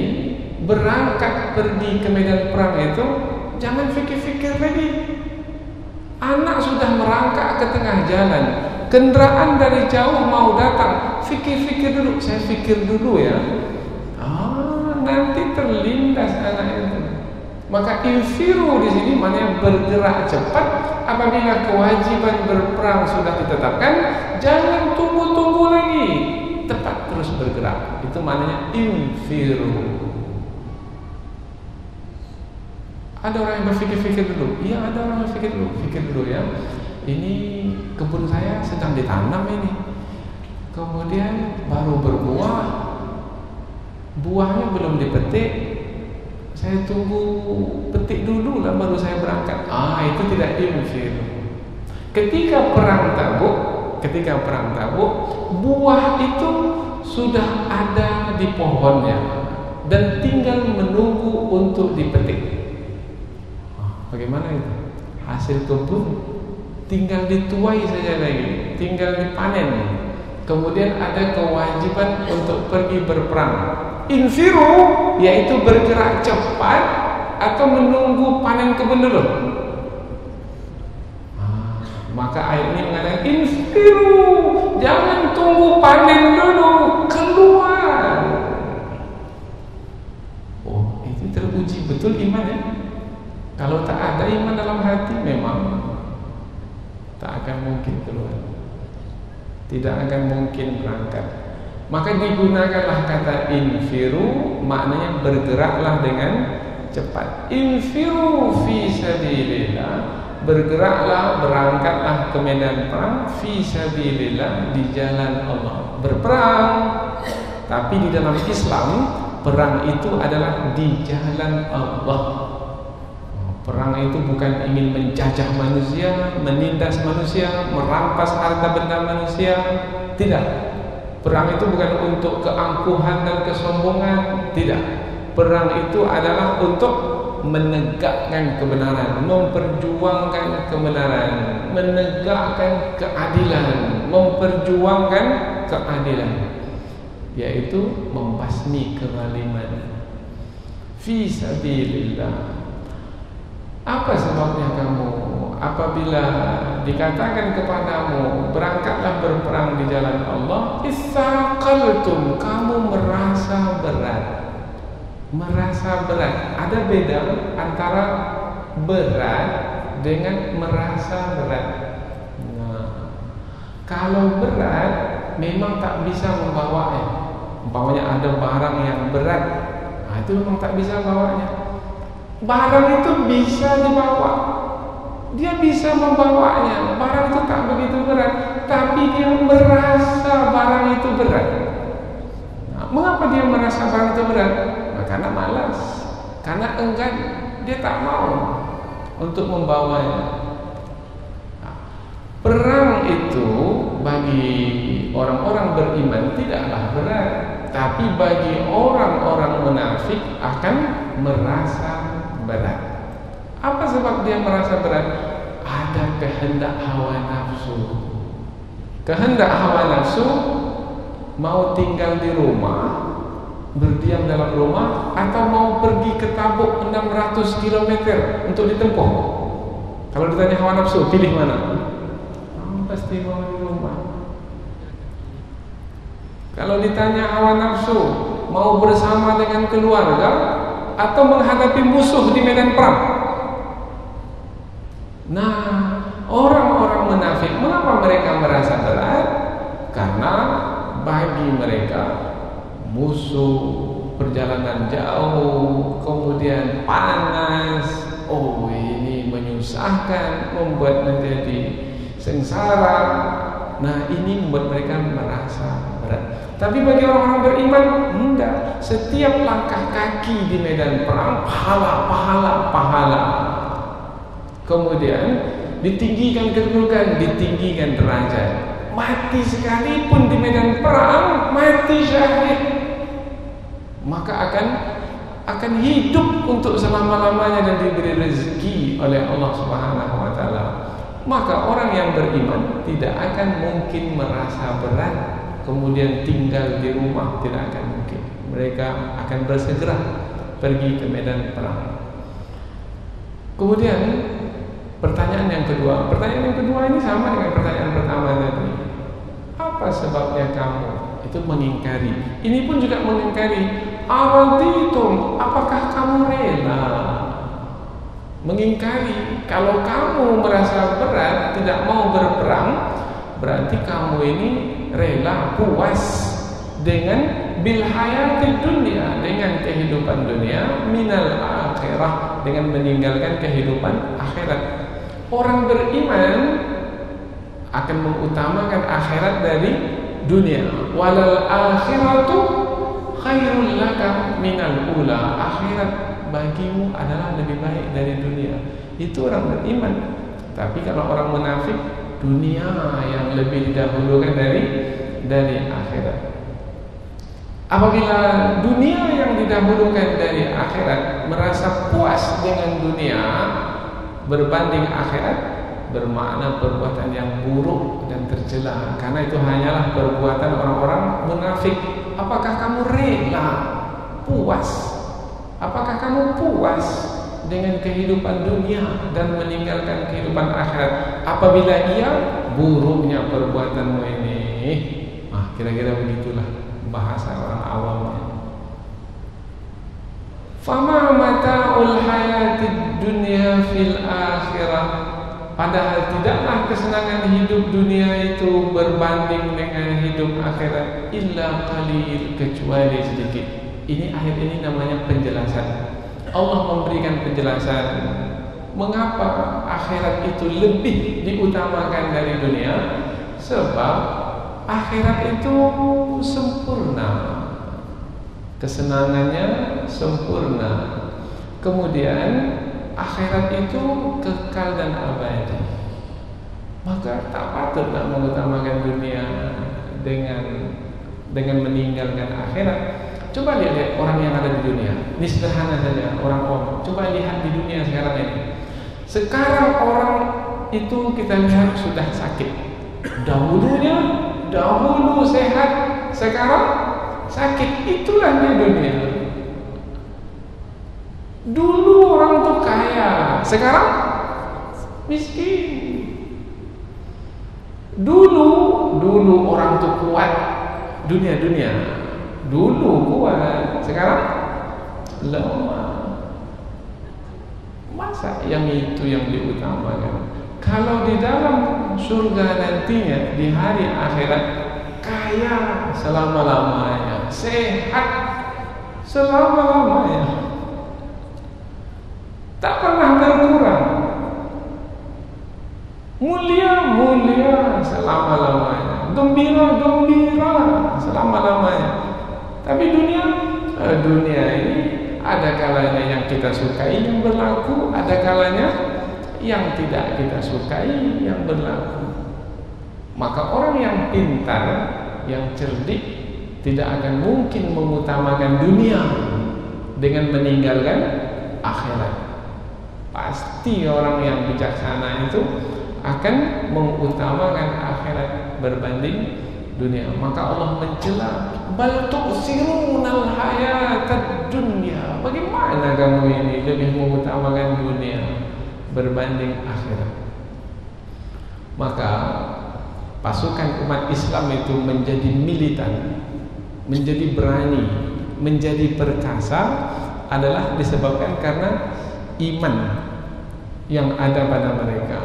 berangkat pergi ke medan perang itu jangan fikir-fikir lagi. Anak sudah merangkak ke tengah jalan, kendaraan dari jauh mau datang, fikir-fikir dulu. Saya fikir dulu ya. Nanti terlindas anak itu. Maka infiru di sini maknanya bergerak cepat. Apabila kewajiban berperang sudah ditetapkan, jangan tunggu-tunggu lagi, tepat terus bergerak. Itu maknanya infiru. Ada orang yang berfikir-fikir dulu. Iya, ada orang yang fikir dulu ya. Ini kebun saya sedang ditanam ini. Kemudian baru berbuah. Buahnya belum dipetik. Saya tunggu petik dulu lah baru saya berangkat. Itu tidak infiru. Ketika perang Tabuk, buah itu sudah ada di pohonnya dan tinggal menunggu untuk dipetik. Bagaimana itu? Hasil kebun tinggal dituai saja lagi, tinggal dipanen. Kemudian ada kewajiban untuk pergi berperang. Infiru yaitu bergerak cepat atau menunggu panen kebun dulu. Maka ayat ini mengatakan infiru, jangan tunggu panen dulu, keluar. Itu teruji betul iman ya. Kalau tak ada iman dalam hati memang tak akan mungkin keluar, tidak akan mungkin berangkat. Maka digunakanlah kata infiru, maknanya bergeraklah dengan cepat. Infiru fi sabilillah, bergeraklah, berangkatlah ke medan perang fi sabilillah, di jalan Allah. Berperang, tapi di dalam Islam perang itu adalah di jalan Allah. Perang itu bukan ingin menjajah manusia, menindas manusia, merampas harta benda manusia. Tidak. Perang itu bukan untuk keangkuhan dan kesombongan. Tidak. Perang itu adalah untuk menegakkan kebenaran, memperjuangkan kebenaran, menegakkan keadilan, memperjuangkan keadilan, yaitu membasmi kezaliman. Fi sabilillah. Apa sebabnya kamu apabila dikatakan kepadamu berangkatlah berperang di jalan Allah, itsaqaltum, kamu merasa berat. Ada beda antara berat dengan merasa berat. Kalau berat memang tak bisa membawanya. Umpamanya ada barang yang berat, itu memang tak bisa bawanya. Barang itu bisa dibawa, dia bisa membawanya. Barang itu tak begitu berat, tapi dia merasa barang itu berat. Mengapa dia merasa barang itu berat? Karena malas, karena enggan, dia tak mau untuk membawanya. Perang itu bagi orang-orang beriman tidaklah berat, tapi bagi orang-orang munafik akan merasa berat. Apa sebab dia merasa berat? Ada kehendak hawa nafsu. Kehendak hawa nafsu mau tinggal di rumah, berdiam dalam rumah, atau mau pergi ke Tabuk 600 km untuk ditempuh. Kalau ditanya hawa nafsu, pilih mana? Pasti mau di rumah. Kalau ditanya hawa nafsu, mau bersama dengan keluarga atau menghadapi musuh di medan perang. Nah, orang-orang munafik, mengapa mereka merasa berat? Karena bagi mereka musuh, perjalanan jauh, kemudian panas, ini menyusahkan, membuat menjadi sengsara. Nah, ini membuat mereka merasa berat. Tapi bagi orang-orang beriman, enggak. Setiap langkah kaki di medan perang, pahala. Kemudian ditinggikan kedudukan, ditinggikan derajat. mati sekalipun di medan perang, mati syahid, maka akan hidup untuk selama-lamanya dan diberi rezeki oleh Allah Subhanahu wa taala. Maka orang yang beriman tidak akan mungkin merasa berat kemudian tinggal di rumah, tidak akan mungkin. Mereka akan bersegera pergi ke medan perang. Kemudian pertanyaan yang kedua ini sama dengan pertanyaan pertama tadi. Apa sebabnya kamu itu mengingkari? Ini pun juga mengingkari. Araditum, apakah kamu rela? Mengingkari. Kalau kamu merasa berat, tidak mau berperang, berarti kamu ini rela, puas dengan bil hayatid dunya, dengan kehidupan dunia, minal akhirah, dengan meninggalkan kehidupan akhirat. Orang beriman akan mengutamakan akhirat dari dunia. Walal akhiratu khairul laka minal ula. Akhirat bagimu adalah lebih baik dari dunia. Itu orang beriman. Tapi kalau orang munafik, dunia yang lebih didahulukan dari akhirat. Apabila dunia yang didahulukan dari akhirat merasa puas dengan dunia berbanding akhirat, bermakna perbuatan yang buruk dan tercela, karena itu hanyalah perbuatan orang-orang munafik. Apakah kamu rela, puas? Apakah kamu puas dengan kehidupan dunia dan meninggalkan kehidupan akhirat? Apabila iya, buruknya perbuatanmu ini. Kira-kira begitulah bahasa orang awamnya. Fama mata'ul hayatid dunya fil akhirah. Padahal tidaklah kesenangan hidup dunia itu berbanding dengan hidup akhirat, illa qalil, kecuali sedikit. Ini ayat ini namanya penjelasan. Allah memberikan penjelasan mengapa akhirat itu lebih diutamakan dari dunia. Sebab akhirat itu sempurna, kesenangannya sempurna. Kemudian akhirat itu kekal dan abadi. Maka tak patutlah mengutamakan dunia dengan meninggalkan akhirat. Coba lihat orang yang ada di dunia. Ini sederhana saja, orang awam. Coba lihat di dunia sekarang ini. Sekarang orang itu kita lihat sudah sakit. Dahulu sehat, sekarang sakit. Itulah di dunia. Dulu orang tuh kaya, sekarang miskin. Dulu orang tuh kuat, dunia. Dulu kuat, sekarang lemah. Masa yang itu yang diutamakan? Kalau di dalam surga nantinya di hari akhirat, kaya selama-lamanya, sehat selama-lamanya, tak pernah berkurang, mulia selama-lamanya, gembira selama-lamanya. Tapi dunia ini ada kalanya yang kita sukai yang berlaku, ada kalanya yang tidak kita sukai yang berlaku. Maka orang yang pintar, yang cerdik, tidak akan mungkin mengutamakan dunia dengan meninggalkan akhirat. Pasti orang yang bijaksana itu akan mengutamakan akhirat berbanding dunia. Maka Allah mencela, bal tu'sirunal hayatad dunya. Bagaimana kamu ini lebih mengutamakan dunia berbanding akhirat? Maka pasukan umat Islam itu menjadi militan, menjadi berani, menjadi perkasa adalah disebabkan karena iman yang ada pada mereka.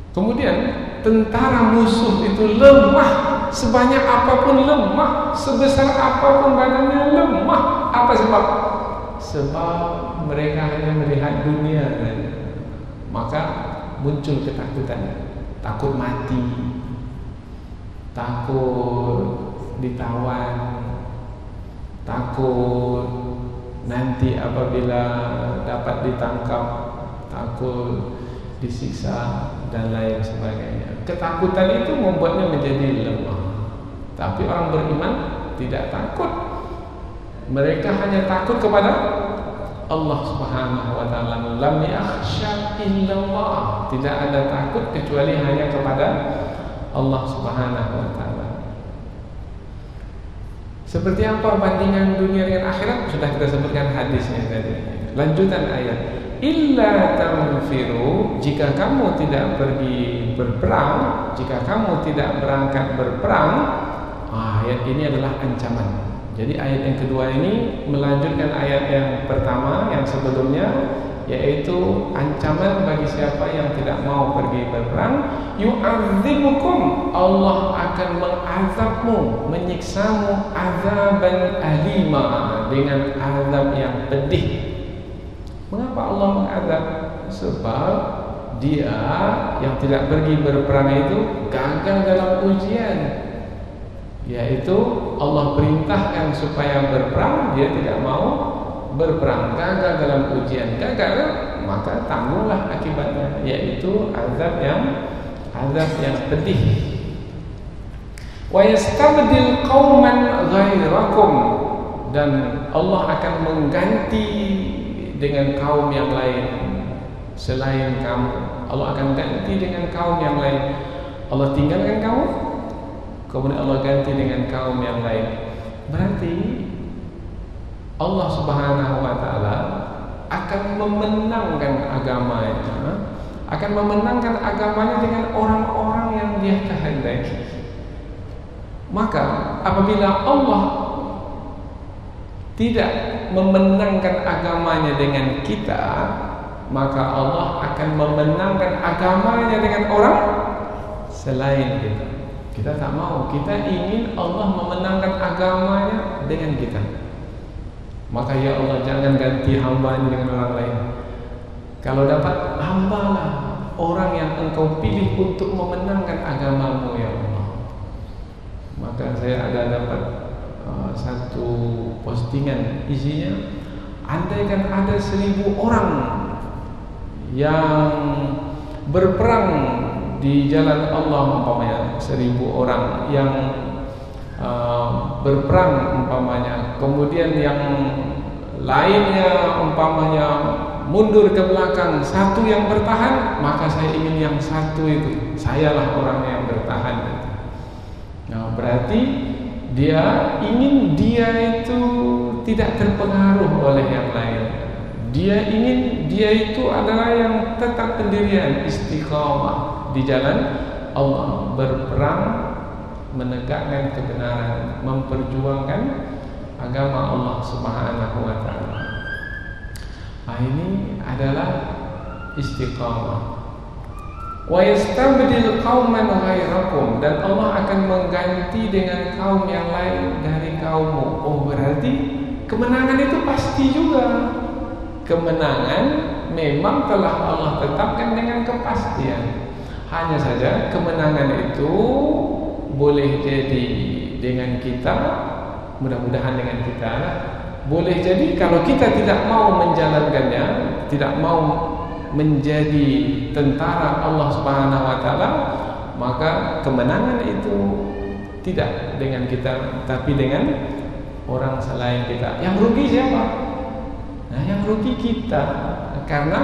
Kemudian tentara musuh itu lemah, sebanyak apapun lemah, sebesar apapun badannya lemah. Apa sebab? Sebab mereka hanya melihat dunia. Maka muncul ketakutan, takut mati, takut ditawan, takut nanti apabila dapat ditangkap, takut disiksa dan lain sebagainya. Ketakutan itu membuatnya menjadi lemah. Tapi orang beriman tidak takut. Mereka hanya takut kepada Allah Subhanahu wa taala. Lam yakhsha illallah. Tidak ada takut kecuali hanya kepada Allah Subhanahu wa taala. Seperti apa bandingan dunia dengan akhirat? Sudah kita sebutkan hadisnya tadi. Lanjutan ayat. Illa tanfiru, jika kamu tidak pergi berperang, jika kamu tidak berangkat berperang, ayat ini adalah ancaman. Jadi ayat yang kedua ini melanjutkan ayat yang pertama yang sebelumnya, yaitu ancaman bagi siapa yang tidak mau pergi berperang. Yu'adzibukum, Allah akan mengazabmu, menyiksamu azaban alima, dengan azab yang pedih. Mengapa Allah mengazab? Sebab dia yang tidak pergi berperang itu gagal dalam ujian. Yaitu Allah perintahkan supaya berperang, dia tidak mau berperang, gagal dalam ujian. Gagal, maka tanggunglah akibatnya, yaitu azab yang pedih. Wa yastabdil qauman ghairakum, dan Allah akan mengganti dengan kaum yang lain selain kamu. Allah akan ganti dengan kaum yang lain. Allah tinggalkan kamu, kemudian Allah ganti dengan kaum yang lain. Berarti Allah Subhanahu wa taala akan memenangkan agamanya, akan memenangkan agamanya dengan orang-orang yang dia kehendaki. Maka apabila Allah tidak memenangkan agamanya dengan kita, maka Allah akan memenangkan agamanya dengan orang selain kita. Kita tak mau, kita ingin Allah memenangkan agamanya dengan kita. Maka ya Allah, jangan ganti hamba dengan orang lain. Kalau dapat, hambalah orang yang engkau pilih untuk memenangkan agamamu ya Allah. Maka saya ada dapat satu postingan, isinya, andaikan ada 1000 orang yang berperang di jalan Allah, umpamanya 1000 orang yang berperang umpamanya, kemudian yang lainnya umpamanya mundur ke belakang, satu yang bertahan, maka saya ingin yang satu itu, sayalah orang yang bertahan. Nah, berarti dia ingin dia itu tidak terpengaruh oleh yang lain. Dia ingin dia itu adalah yang tetap pendirian, istiqamah di jalan Allah, berperang menegakkan kebenaran, memperjuangkan agama Allah Subhanahu wa taala. Ini adalah istiqamah. Wa yastabdil qauman ghairakum, dan Allah akan mengganti dengan kaum yang lain dari kaummu. Oh, berarti kemenangan itu pasti juga. Kemenangan memang telah Allah tetapkan dengan kepastian. Hanya saja kemenangan itu boleh jadi dengan kita, mudah-mudahan dengan kita. Boleh jadi kalau kita tidak mau menjalankannya, tidak mau menjadi tentara Allah Subhanahu wa taala, maka kemenangan itu tidak dengan kita, tapi dengan orang selain kita. Yang rugi siapa? Nah, yang rugi kita, karena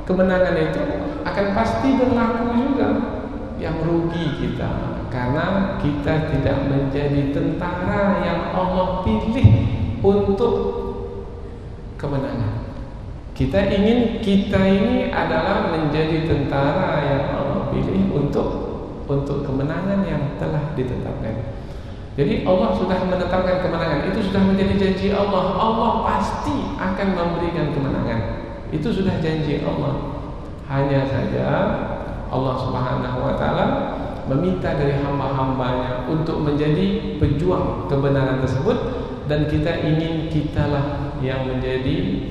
kemenangan itu akan pasti berlaku juga. Yang rugi kita, karena kita tidak menjadi tentara yang Allah pilih untuk kemenangan. Kita ingin kita ini adalah menjadi tentara yang Allah pilih untuk kemenangan yang telah ditetapkan. Jadi Allah sudah menetapkan kemenangan, itu sudah menjadi janji Allah. Allah pasti akan memberikan kemenangan. Itu sudah janji Allah. Hanya saja Allah Subhanahu wa taala meminta dari hamba-hambanya untuk menjadi pejuang kebenaran tersebut, dan kita ingin kitalah yang menjadi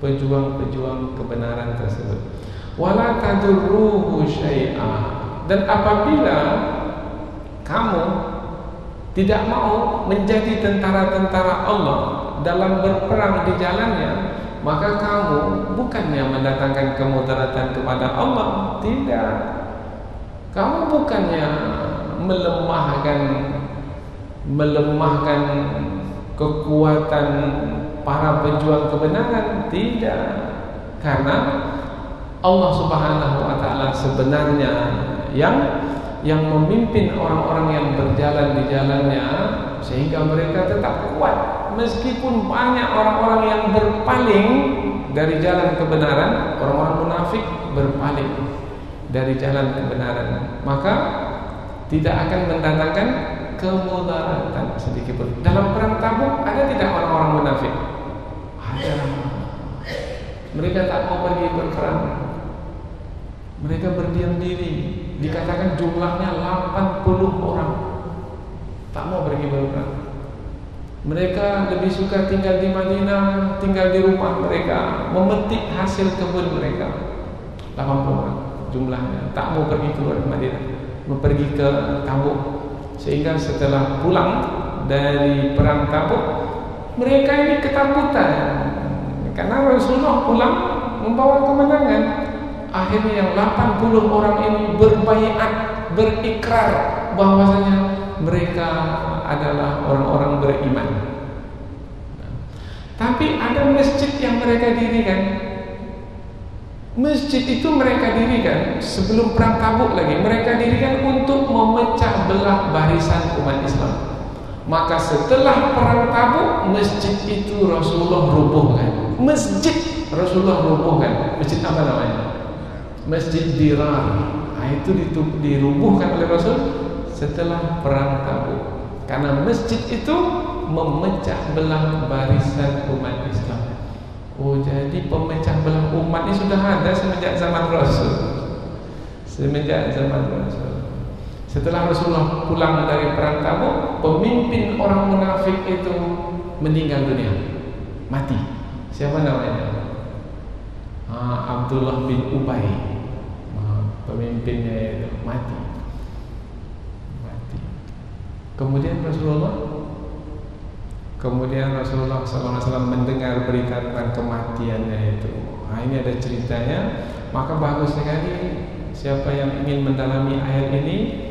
pejuang-pejuang kebenaran tersebut. Wala tadurruhu syai'a, dan apabila kamu tidak mau menjadi tentara-tentara Allah dalam berperang di jalannya, maka kamu bukannya mendatangkan kemudaratan kepada Allah, tidak. Kamu bukannya melemahkan kekuatan para pejuang kebenaran, tidak. Karena Allah Subhanahu wa taala sebenarnya yang memimpin orang-orang yang berjalan di jalannya sehingga mereka tetap kuat meskipun banyak orang-orang yang berpaling dari jalan kebenaran, orang-orang munafik berpaling dari jalan kebenaran, maka tidak akan mendatangkan kemudaratan sedikit pun. Dalam perang Tabuk ada tidak orang-orang munafik? Ada. Mereka tak mau pergi berperang. Mereka berdiam diri. Dikatakan jumlahnya 80 orang. Tak mau pergi berperang. Mereka lebih suka tinggal di Madinah, tinggal di rumah mereka, memetik hasil kebun mereka. 80 orang jumlahnya. Tak mau pergi keluar ke Madinah, mau pergi ke Tabuk. Sehingga setelah pulang dari perang Tabuk, mereka ini ketakutan karena Rasulullah pulang membawa kemenangan. Akhirnya yang 80 orang ini berbaiat, berikrar bahwasanya mereka adalah orang-orang beriman. Tapi ada masjid yang mereka dirikan. Masjid itu mereka dirikan sebelum perang Tabuk lagi. Mereka dirikan untuk memecah belah barisan umat Islam. Maka setelah perang Tabuk, masjid itu Rasulullah rubuhkan. Masjid Rasulullah rubuhkan. Masjid apa namanya? Masjid Dirar. Nah, itu dirubuhkan oleh Rasul setelah perang Tabuk. Karena masjid itu memecah belah barisan umat Islam. Oh, jadi pemecah belah umat ini sudah ada semenjak zaman Rasul. Semenjak zaman Rasul. Setelah Rasulullah pulang dari perang Tabuk, pemimpin orang munafik itu meninggal dunia, mati. Siapa namanya? Abdullah bin Ubay. Pemimpinnya itu mati. Kemudian Rasulullah SAW mendengar berita tentang kematiannya itu. Nah, ini ada ceritanya. Maka bagus sekali. Siapa yang ingin mendalami ayat ini,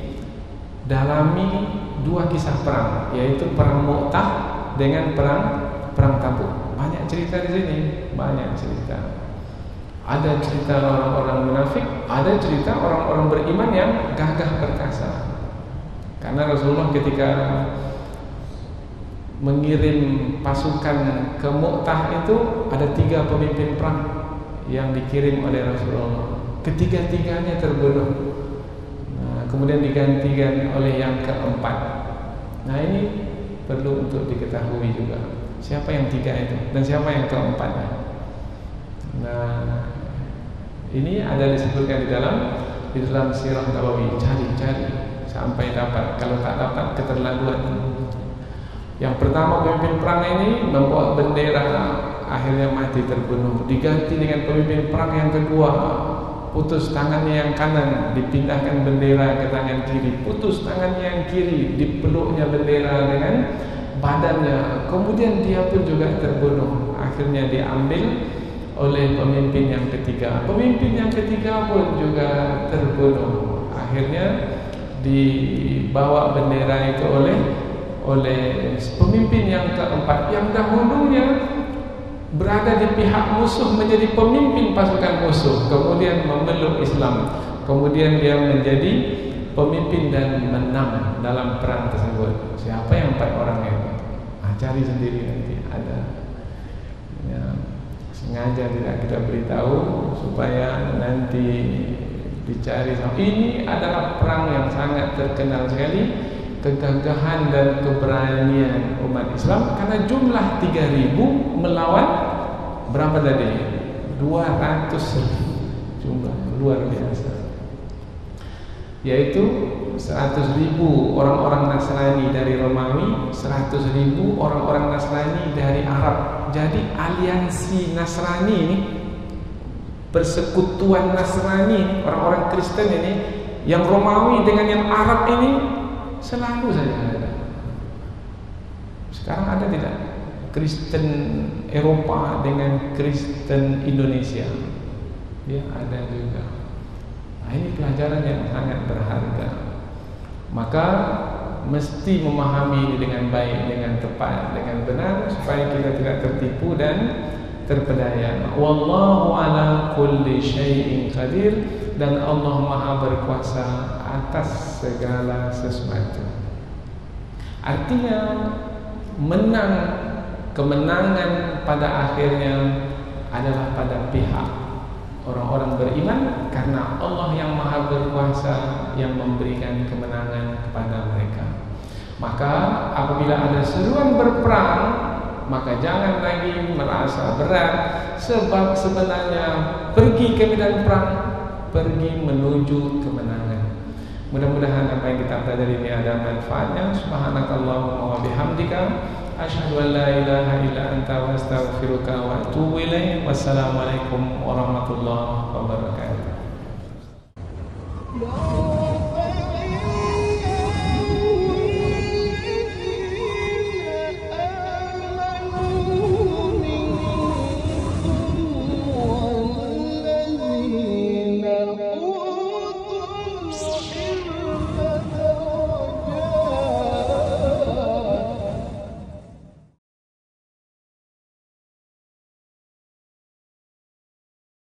dalami dua kisah perang, yaitu perang Mu'tah dengan perang Tabuk. Banyak cerita di sini, banyak cerita. Ada cerita orang-orang munafik, ada cerita orang-orang beriman yang gagah perkasa. Karena Rasulullah ketika mengirim pasukan ke Mu'tah itu ada 3 pemimpin perang yang dikirim oleh Rasulullah. Ketiga-tiganya terbunuh. Nah, kemudian digantikan oleh yang keempat. Nah, ini perlu untuk diketahui juga. Siapa yang 3 itu dan siapa yang keempat? Nah, ini ada disebutkan di dalam Sirah Nabawi. Cari sampai dapat. Kalau tak dapat, keterlaluan. Yang pertama pemimpin perang ini membawa bendera, akhirnya mati terbunuh. Diganti dengan pemimpin perang yang kedua, putus tangannya yang kanan, dipindahkan bendera ke tangan kiri. Putus tangannya yang kiri, dipeluknya bendera dengan badannya. Kemudian dia pun juga terbunuh. Akhirnya diambil oleh pemimpin yang ketiga. Pemimpin yang ketiga pun juga terbunuh. Akhirnya dibawa bendera itu oleh pemimpin yang keempat, yang dahulunya berada di pihak musuh, menjadi pemimpin pasukan musuh, kemudian memeluk Islam, kemudian dia menjadi pemimpin dan menang dalam perang tersebut. Siapa yang 4 orang itu? Cari sendiri nanti ada. Ya, sengaja tidak kita beritahu supaya nanti dicari. Ini adalah perang yang sangat terkenal sekali, kegagahan dan keberanian umat Islam, karena jumlah 3.000 melawan berapa tadi? 200.000. Jumlah luar biasa. Yaitu 100.000 orang-orang Nasrani dari Romawi, 100.000 orang-orang Nasrani dari Arab. Jadi aliansi Nasrani ini, persekutuan Nasrani, orang-orang Kristen ini, yang Romawi dengan yang Arab ini selalu saja ada. Sekarang ada tidak? Kristen Eropa dengan Kristen Indonesia. Ya, ada juga. Nah, ini pelajaran yang sangat berharga. Maka mesti memahami ini dengan baik, dengan tepat, dengan benar, supaya kita tidak tertipu dan terpedaya. Wallahu ala kulli syai'in qadir, dan Allah Maha berkuasa atas segala sesuatu. Artinya kemenangan pada akhirnya adalah pada pihak orang-orang beriman, karena Allah yang Maha berkuasa yang memberikan kemenangan kepada mereka. Maka apabila ada seruan berperang, maka jangan lagi merasa berat, sebab sebenarnya pergi ke medan perang, pergi menuju kemenangan. Mudah-mudahan apa yang kita pelajari ini ada manfaatnya. Subhanakallahumma wa bihamdika, asyhadu an la ilaha illa anta, wa astaghfiruka wa atubu ilaik. Wassalamualaikum warahmatullahi wabarakatuh.